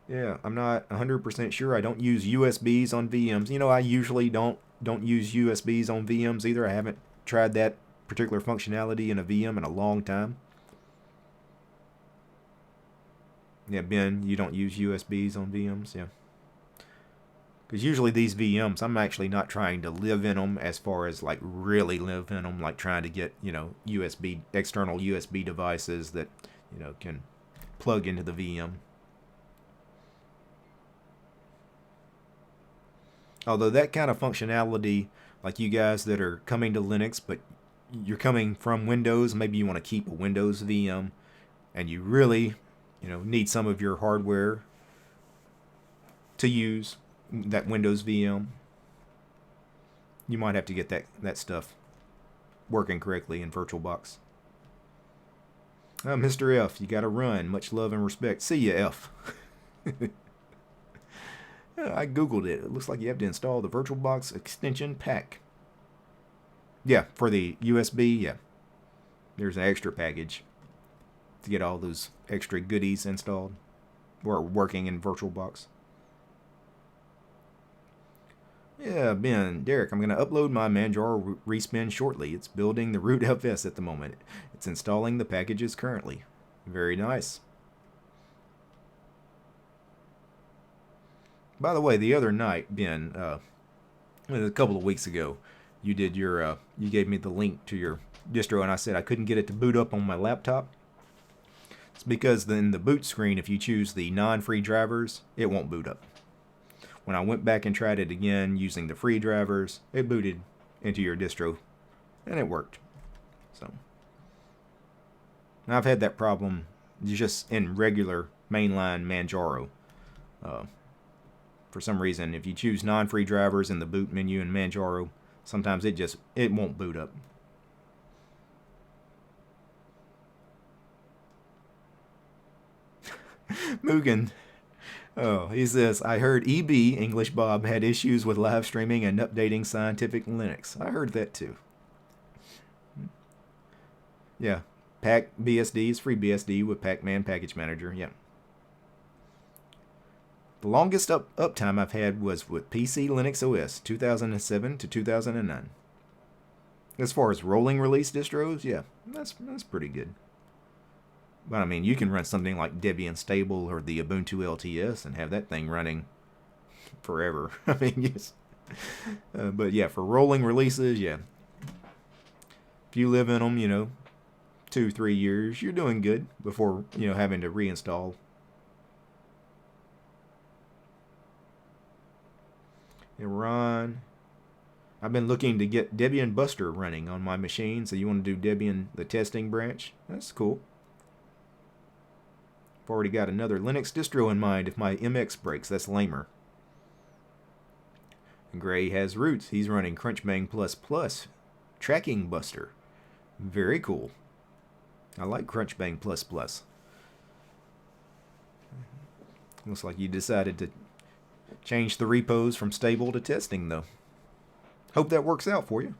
Speaker 1: Yeah, I'm not 100% sure. I don't use USBs on VMs. You know, I usually don't use USBs on VMs either. I haven't tried that particular functionality in a VM in a long time. Yeah, Ben, you don't use USBs on VMs? Yeah. Because usually these VMs, I'm actually not trying to live in them as far as like really live in them, like trying to get, you know, external USB devices that, you know, can plug into the VM. Although that kind of functionality, like you guys that are coming to Linux, but you're coming from Windows, maybe you want to keep a Windows VM, and you really, you know, need some of your hardware to use that Windows VM, you might have to get that stuff working correctly in VirtualBox. Mr. F, you gotta run. Much love and respect. See ya, F. I googled it. It looks like you have to install the VirtualBox extension pack. Yeah, for the USB, yeah. There's an extra package to get all those extra goodies installed or working in VirtualBox. Yeah, Ben, Derek, I'm going to upload my Manjaro respin shortly. It's building the root FS at the moment. It's installing the packages currently. Very nice. By the way, the other night, Ben, a couple of weeks ago, you did your, you gave me the link to your distro, and I said I couldn't get it to boot up on my laptop. It's because in the boot screen, if you choose the non-free drivers, it won't boot up. When I went back and tried it again using the free drivers, it booted into your distro, and it worked. So, I've had that problem just in regular mainline Manjaro. For some reason, if you choose non-free drivers in the boot menu in Manjaro, sometimes it won't boot up. Mugen. Oh, he says, I heard EB, English Bob, had issues with live streaming and updating Scientific Linux. I heard that too. Yeah, Pack BSD is free BSD with Pacman Package Manager. Yeah. The longest uptime I've had was with PC Linux OS, 2007 to 2009. As far as rolling release distros, yeah, that's pretty good. But I mean, you can run something like Debian Unstable or the Ubuntu LTS and have that thing running forever. I mean, yes. But yeah, for rolling releases, yeah. If you live in them, you know, 2-3 years, you're doing good before, you know, having to reinstall. Iran. I've been looking to get Debian Buster running on my machine, so you want to do Debian, the testing branch? That's cool. I've already got another Linux distro in mind if my MX breaks. That's lamer. Gray has roots. He's running Crunchbang++. Tracking Buster. Very cool. I like Crunchbang++. Looks like you decided to change the repos from stable to testing, though. Hope that works out for you.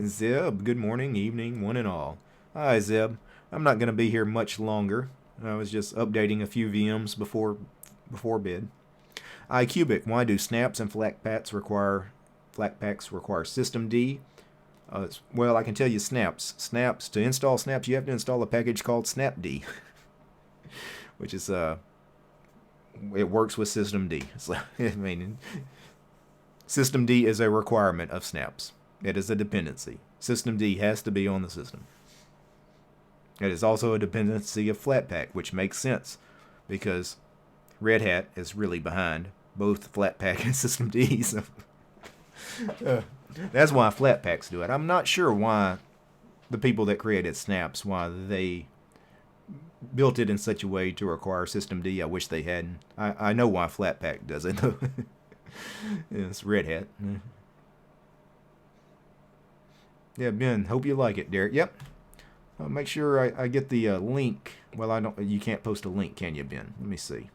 Speaker 1: Zeb, good morning, evening, one and all. Hi, Zeb. I'm not going to be here much longer. I was just updating a few VMs before bed. iCubic, why do snaps and flatpaks require systemd? Well, I can tell you snaps. To install snaps, you have to install a package called snapd, which is it works with systemd. So, I mean, systemd is a requirement of snaps. It is a dependency. Systemd has to be on the system. It is also a dependency of Flatpak, which makes sense because Red Hat is really behind both Flatpak and systemd. So that's why Flatpaks do it. I'm not sure why the people that created snaps, why they built it in such a way to require systemd. I wish they hadn't. I know why Flatpak does it, though. It's Red Hat. Yeah, Ben, hope you like it, Derek. Yep. Make sure I get the link. Well, you can't post a link, can you, Ben? Let me see.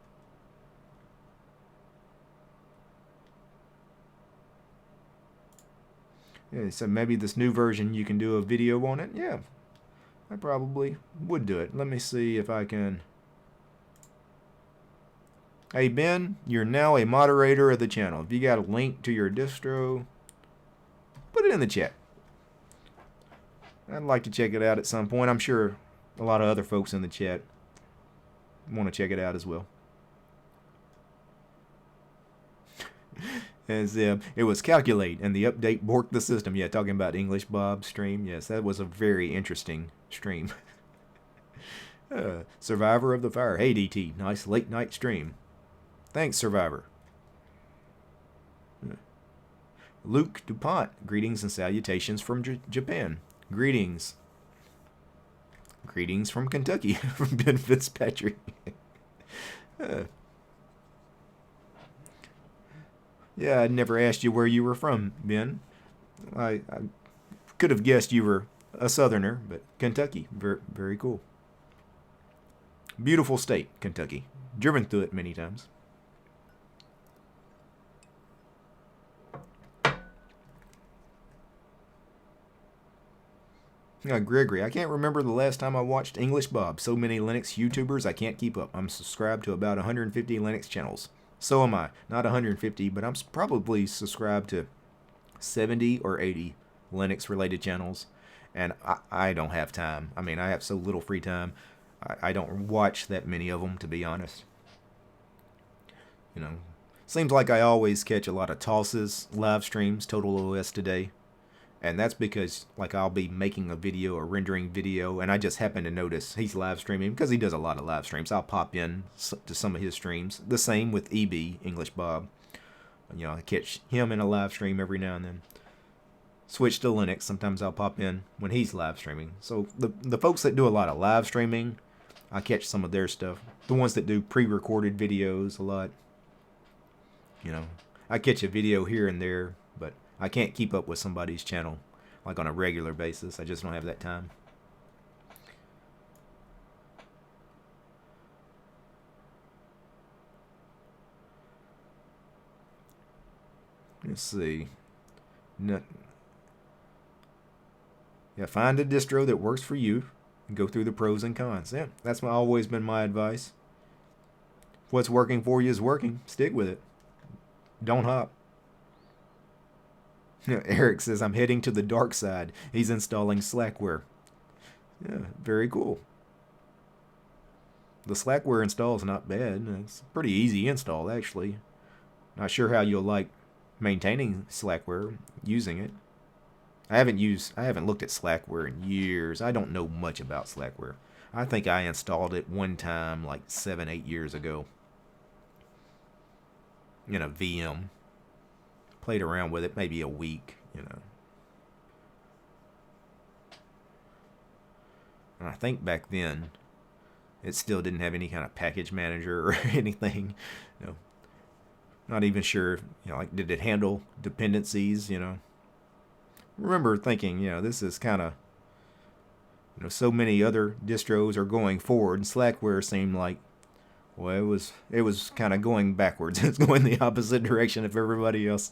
Speaker 1: Yeah, so maybe this new version you can do a video on it. Yeah, I probably would do it. Let me see if I can. Hey, Ben, you're now a moderator of the channel. If you got a link to your distro, put it in the chat. I'd like to check it out at some point. I'm sure a lot of other folks in the chat want to check it out as well. As it was calculate and the update borked the system. Yeah, talking about English Bob stream. Yes, that was a very interesting stream. Survivor of the Fire. Hey, DT, nice late night stream. Thanks, Survivor. Luke DuPont, greetings and salutations from Japan. Greetings. Greetings from Kentucky, from Ben Fitzpatrick. Yeah, I never asked you where you were from, Ben. I could have guessed you were a southerner, but Kentucky, very, very cool. Beautiful state, Kentucky. Driven through it many times. Gregory, I can't remember the last time I watched English Bob. So many Linux YouTubers, I can't keep up. I'm subscribed to about 150 Linux channels. So am I. Not 150, but I'm probably subscribed to 70 or 80 Linux-related channels. And I don't have time. I mean, I have so little free time. I don't watch that many of them, to be honest. You know, seems like I always catch a lot of Toss's live streams, Total OS Today. And that's because, like, I'll be making a video or rendering video, and I just happen to notice he's live streaming because he does a lot of live streams. I'll pop in to some of his streams. The same with EB, English Bob. You know, I catch him in a live stream every now and then. Switch to Linux. Sometimes I'll pop in when he's live streaming. So the folks that do a lot of live streaming, I catch some of their stuff. The ones that do pre-recorded videos a lot. You know, I catch a video here and there, but I can't keep up with somebody's channel like on a regular basis. I just don't have that time. Let's see. Yeah, find a distro that works for you and go through the pros and cons. Yeah, that's always been my advice. If what's working for you is working, stick with it. Don't hop. Eric says, I'm heading to the dark side. He's installing Slackware. Yeah, very cool. The Slackware install is not bad. It's a pretty easy install, actually. Not sure how you'll like maintaining Slackware, using it. I haven't looked at Slackware in years. I don't know much about Slackware. I think I installed it one time like 7-8 years ago in a VM. Played around with it maybe a week, you know. And I think back then it still didn't have any kind of package manager or anything, you know. Not even sure, you know, like, did it handle dependencies, you know. I remember thinking, you know, this is kind of, you know, so many other distros are going forward, and Slackware seemed like Well, it was kind of going backwards. It's going the opposite direction of everybody else.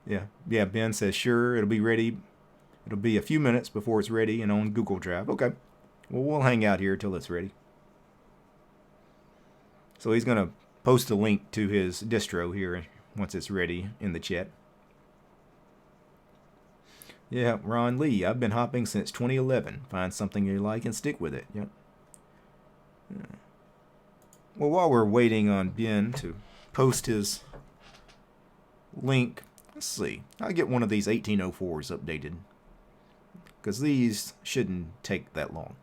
Speaker 1: Yeah. Ben says sure, it'll be ready. It'll be a few minutes before it's ready and on Google Drive. Okay. Well, we'll hang out here till it's ready. So he's gonna post a link to his distro here once it's ready in the chat. Yeah, Ron Lee, I've been hopping since 2011. Find something you like and stick with it. Yep. Well, while we're waiting on Ben to post his link, let's see. I'll get one of these 1804s updated, because these shouldn't take that long.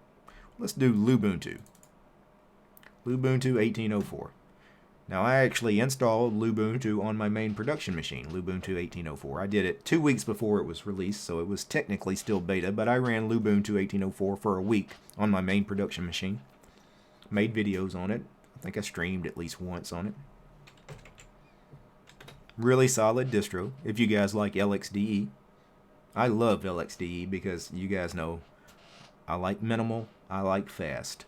Speaker 1: Let's do Ubuntu. Ubuntu 1804. Now, I actually installed Ubuntu on my main production machine, Ubuntu 1804. I did it 2 weeks before it was released, so it was technically still beta, but I ran Ubuntu 1804 for a week on my main production machine. Made videos on it. I think I streamed at least once on it. Really solid distro, if you guys like LXDE. I love LXDE because you guys know I like minimal, I like fast.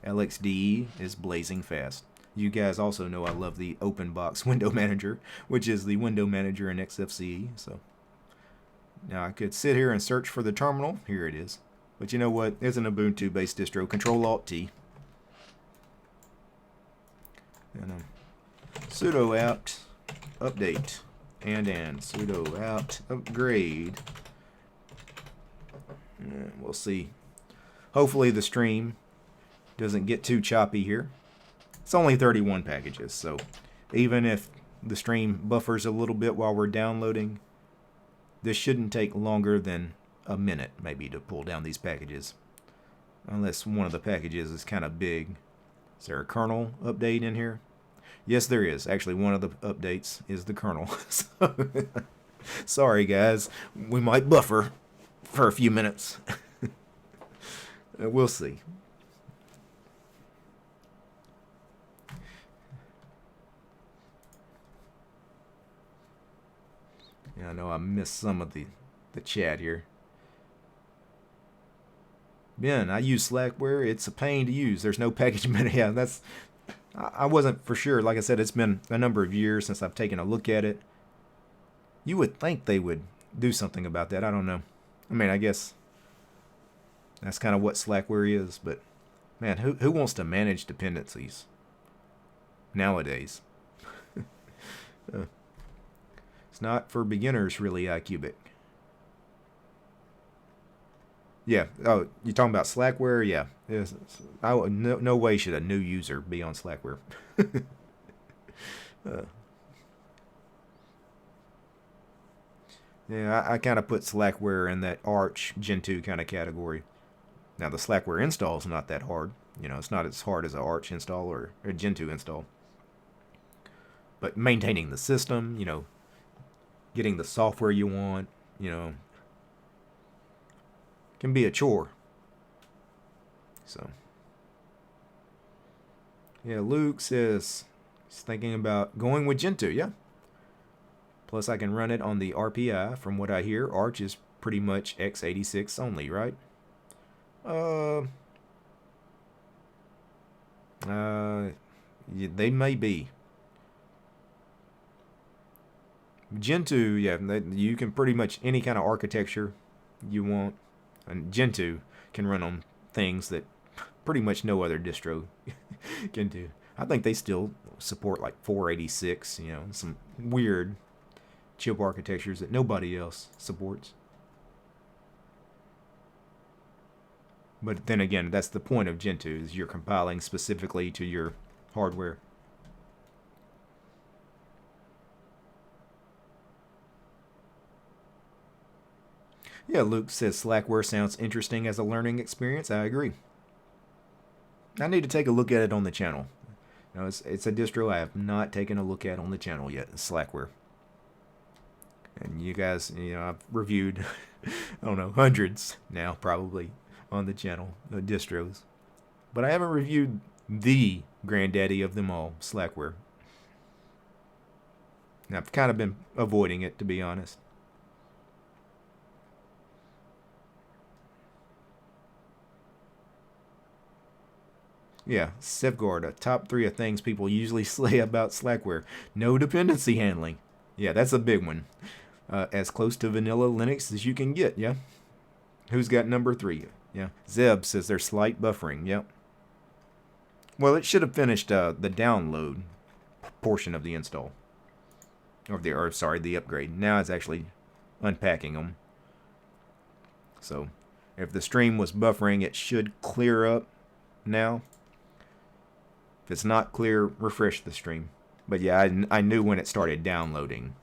Speaker 1: LXDE is blazing fast. You guys also know I love the OpenBox window manager, which is the window manager in XFCE. So now I could sit here and search for the terminal. Here it is. But you know what? It's an Ubuntu-based distro. Control-Alt-T. And sudo apt update and sudo apt upgrade. And we'll see. Hopefully the stream doesn't get too choppy here. It's only 31 packages, so even if the stream buffers a little bit while we're downloading, this shouldn't take longer than a minute maybe to pull down these packages, unless one of the packages is kind of big. Is there a kernel update in here? Yes, there is. Actually, one of the updates is the kernel. Sorry, guys. We might buffer for a few minutes. We'll see. Yeah, I know I missed some of the chat here. Ben, I use Slackware. It's a pain to use. There's no package manager. Yeah, that's... I wasn't for sure. Like I said, it's been a number of years since I've taken a look at it. You would think they would do something about that. I don't know. I mean, I guess that's kind of what Slackware is. But, man, who wants to manage dependencies nowadays? It's not for beginners, really, iCubic. Yeah. Oh, you're talking about Slackware? Yeah. No way should a new user be on Slackware. Yeah, I kind of put Slackware in that Arch Gentoo kind of category. Now, the Slackware install is not that hard. You know, it's not as hard as an Arch install or a Gentoo install. But maintaining the system, you know, getting the software you want, you know, can be a chore. So, yeah, Luke says he's thinking about going with Gentoo. Yeah. Plus, I can run it on the RPI. From what I hear, Arch is pretty much x86 only, right? They may be. Gentoo, yeah, you can pretty much any kind of architecture you want. And Gentoo can run on things that pretty much no other distro can do. I think they still support like 486, you know, some weird chip architectures that nobody else supports. But then again, that's the point of Gentoo, is you're compiling specifically to your hardware. Yeah, Luke says Slackware sounds interesting as a learning experience. I agree. I need to take a look at it on the channel. You know, it's a distro I have not taken a look at on the channel yet, Slackware. And you guys, you know, I've reviewed, I don't know, hundreds now probably on the channel, distros. But I haven't reviewed the granddaddy of them all, Slackware. And I've kind of been avoiding it, to be honest. Yeah, Safeguard, a top 3 of things people usually say about Slackware. No dependency handling. Yeah, that's a big one. As close to vanilla Linux as you can get, yeah? Who's got number 3? Yeah. Zeb says there's slight buffering, yep. Well, it should have finished the download portion of the install. The upgrade. Now it's actually unpacking them. So, if the stream was buffering, it should clear up now. If it's not clear, refresh the stream. But yeah, I knew when it started downloading,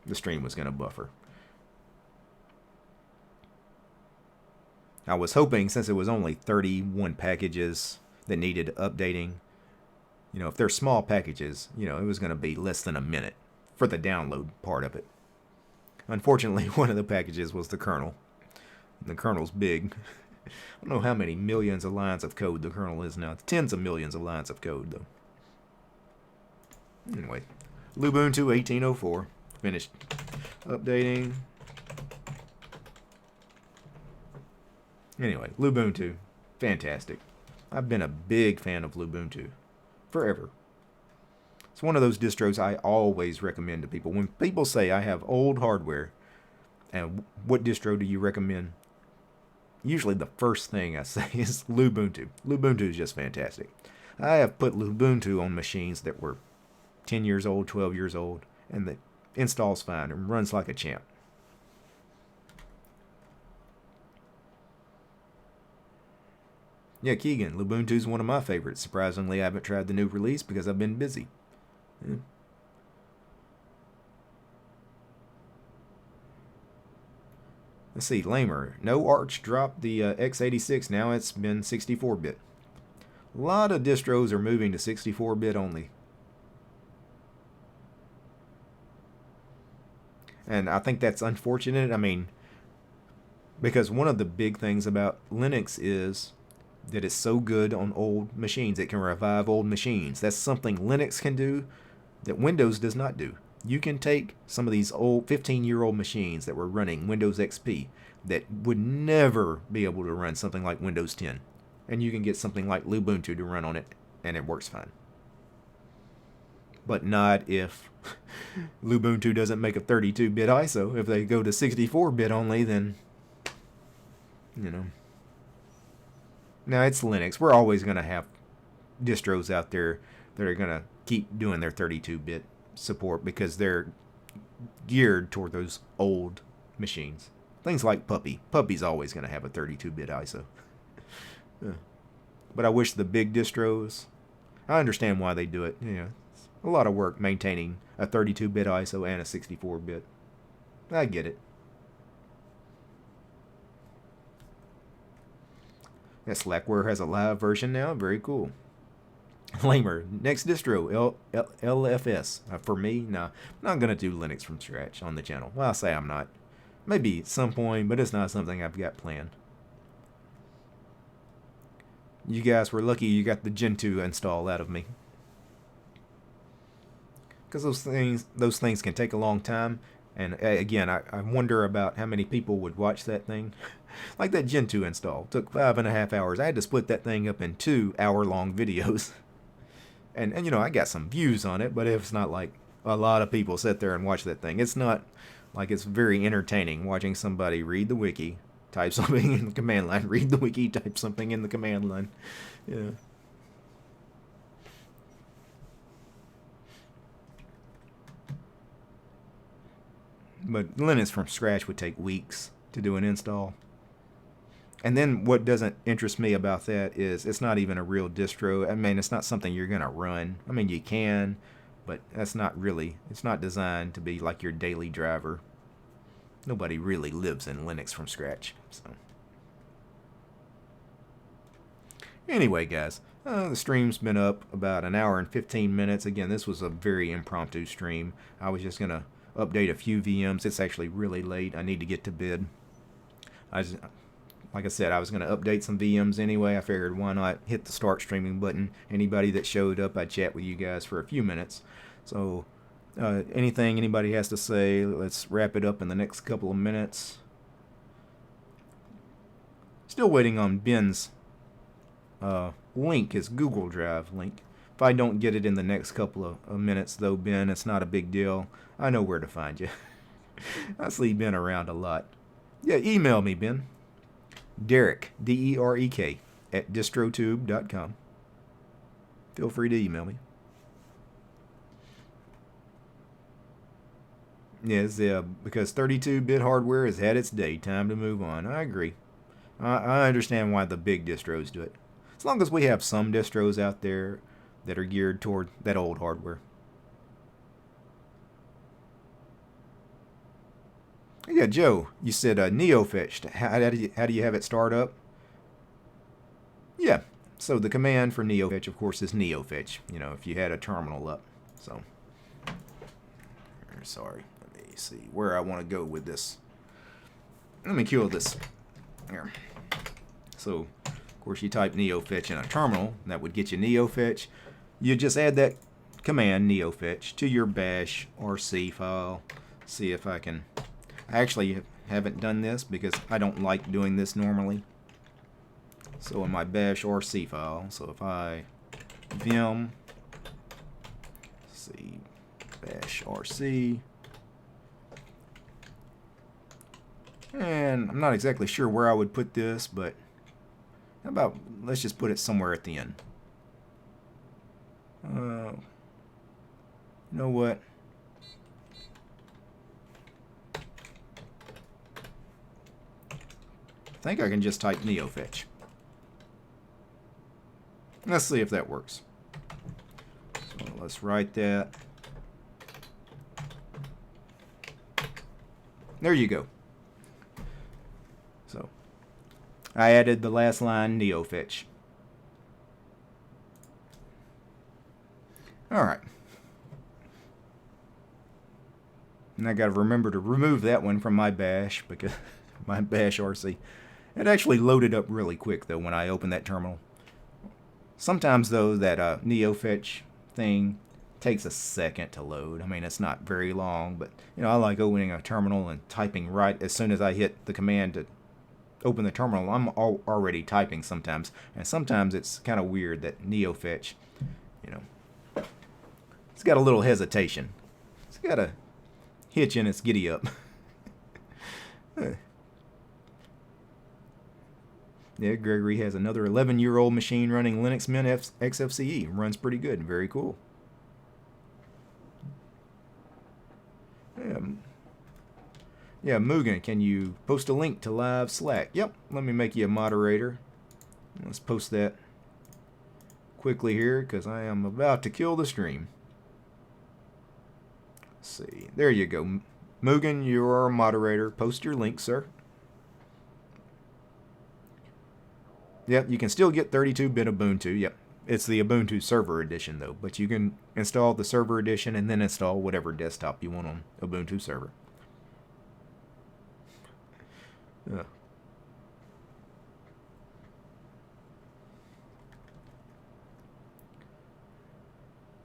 Speaker 1: the stream was going to buffer. I was hoping, since it was only 31 packages that needed updating, you know, if they're small packages, you know, it was going to be less than a minute for the download part of it. Unfortunately, one of the packages was the kernel. And the kernel's big. I don't know how many millions of lines of code the kernel is now. It's tens of millions of lines of code, though. Anyway, Ubuntu 18.04. Finished updating. Anyway, Ubuntu. Fantastic. I've been a big fan of Ubuntu. Forever. It's one of those distros I always recommend to people. When people say I have old hardware, and what distro do you recommend? Usually the first thing I say is Ubuntu. Ubuntu is just fantastic. I have put Ubuntu on machines that were 10 years old, 12 years old, and the installs fine and runs like a champ. Yeah, Keegan, Ubuntu is one of my favorites. Surprisingly, I haven't tried the new release because I've been busy. Yeah. Let's see, Lamer. No Arch dropped the x86. Now it's been 64-bit. A lot of distros are moving to 64-bit only. And I think that's unfortunate. I mean, because one of the big things about Linux is that it's so good on old machines. It can revive old machines. That's something Linux can do that Windows does not do. You can take some of these old 15-year-old machines that were running Windows XP that would never be able to run something like Windows 10. And you can get something like Ubuntu to run on it, and it works fine. But not if Ubuntu doesn't make a 32-bit ISO. If they go to 64-bit only, then, you know. Now, it's Linux. We're always going to have distros out there that are going to keep doing their 32-bit support because they're geared toward those old machines. Things like Puppy. Puppy's always going to have a 32-bit ISO. But I wish the big distros, I understand why they do it. You know, it's a lot of work maintaining a 32-bit ISO and a 64-bit. I get it. Yeah, Slackware has a live version now. Very cool. Lamer, next distro, LFS. For me, no. I'm not going to do Linux from scratch on the channel. Well, I'll say I'm not. Maybe at some point, but it's not something I've got planned. You guys were lucky you got the Gentoo install out of me. Because those things can take a long time. And again, I wonder about how many people would watch that thing. Like that Gentoo install. Took 5.5 hours. I had to split that thing up in 2-hour-long videos. And you know, I got some views on it, but it's not like a lot of people sit there and watch that thing. It's not like it's very entertaining watching somebody read the wiki, type something in the command line, read the wiki, type something in the command line. Yeah. But Linux from scratch would take weeks to do an install. And then what doesn't interest me about that is it's not even a real distro. I mean, it's not something you're going to run. I mean, you can, but that's not really, it's not designed to be like your daily driver. Nobody really lives in Linux from scratch. So anyway, guys, the stream's been up about an hour and 15 minutes. Again, this was a very impromptu stream. I was just going to update a few VMs. It's actually really late. I need to get to bed. Like I said, I was going to update some VMs anyway. I figured why not hit the start streaming button. Anybody that showed up, I'd chat with you guys for a few minutes. So anything anybody has to say, let's wrap it up in the next couple of minutes. Still waiting on Ben's link is Google Drive link. If I don't get it in the next couple of minutes, though, Ben, it's not a big deal. I know where to find you. I see Ben around a lot. Yeah, email me, Ben. Derek, D-E-R-E-K, at DistroTube.com. Feel free to email me. Yes, because 32-bit hardware has had its day. Time to move on. I agree. I understand why the big distros do it. As long as we have some distros out there that are geared toward that old hardware. Yeah, Joe, you said neofetched. How do you have it start up? Yeah, so the command for neofetch, of course, is neofetch. You know, if you had a terminal up. So, sorry. Let me see where I want to go with this. Let me kill this. Here. So, of course, you type neofetch in a terminal. That would get you neofetch. You just add that command, neofetch, to your bash RC file. See if I can... I actually haven't done this because I don't like doing this normally. So in my bash RC file, so if I vim, see, bash RC, and I'm not exactly sure where I would put this, but how about let's just put it somewhere at the end. You know what? I think I can just type neofetch. Let's see if that works. So let's write that. There you go. So I added the last line, neofetch. Alright. And I got to remember to remove that one from my bash because my bash RC. It actually loaded up really quick though when I opened that terminal. Sometimes though that neofetch thing takes a second to load. I mean, it's not very long, but you know, I like opening a terminal and typing right as soon as I hit the command to open the terminal. I'm already typing sometimes, and sometimes it's kind of weird that neofetch, you know, it's got a little hesitation. It's got a hitch in its giddy up. Yeah, Gregory has another 11-year-old machine running Linux Mint XFCE. Runs pretty good. Very cool. Yeah, Mugen, can you post a link to live Slack? Yep, let me make you a moderator. Let's post that quickly here because I am about to kill the stream. Let's see. There you go. Mugen, you are a moderator. Post your link, sir. Yep, you can still get 32-bit Ubuntu. Yep, it's the Ubuntu Server Edition, though. But you can install the Server Edition and then install whatever desktop you want on Ubuntu Server.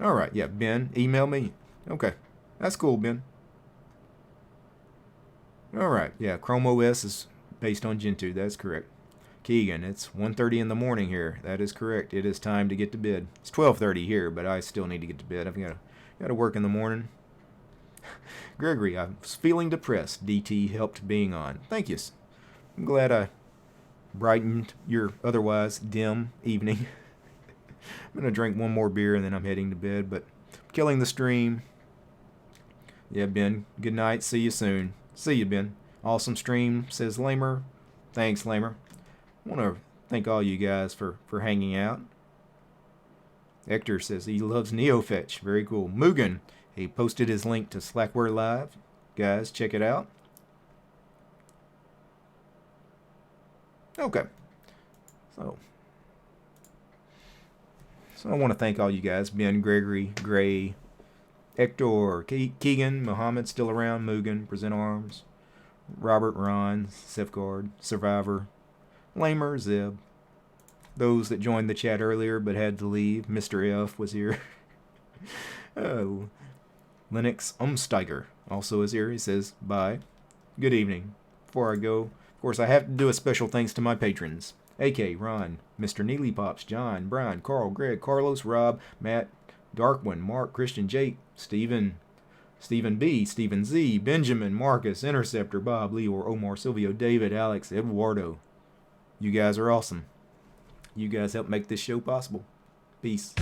Speaker 1: Alright, yeah, Ben, email me. Okay, that's cool, Ben. Alright, yeah, Chrome OS is based on Gentoo. That's correct. Keegan, it's 1:30 in the morning here. That is correct. It is time to get to bed. It's 12:30 here, but I still need to get to bed. I've got to work in the morning. Gregory, I was feeling depressed. DT helped being on. Thank you. I'm glad I brightened your otherwise dim evening. I'm going to drink one more beer and then I'm heading to bed, but killing the stream. Yeah, Ben, good night. See you soon. See you, Ben. Awesome stream, says Lamer. Thanks, Lamer. I want to thank all you guys for hanging out. Hector says he loves neofetch. Very cool. Mugen, he posted his link to Slackware Live. Guys, check it out. Okay. So I want to thank all you guys. Ben, Gregory, Gray, Hector, Keegan, Muhammad, still around, Mugen, Present Arms, Robert, Ron, Safeguard, Survivor, Lamer, Zeb, those that joined the chat earlier but had to leave. Mr. F was here. Oh, Linux Umsteiger also is here. He says, bye. Good evening. Before I go, of course, I have to do a special thanks to my patrons. AK, Ron, Mr. Neely Pops, John, Brian, Carl, Greg, Carlos, Rob, Matt, Darkwin, Mark, Christian, Jake, Stephen B, Stephen Z, Benjamin, Marcus, Interceptor, Bob, Leor, Omar, Silvio, David, Alex, Eduardo. You guys are awesome. You guys help make this show possible. Peace.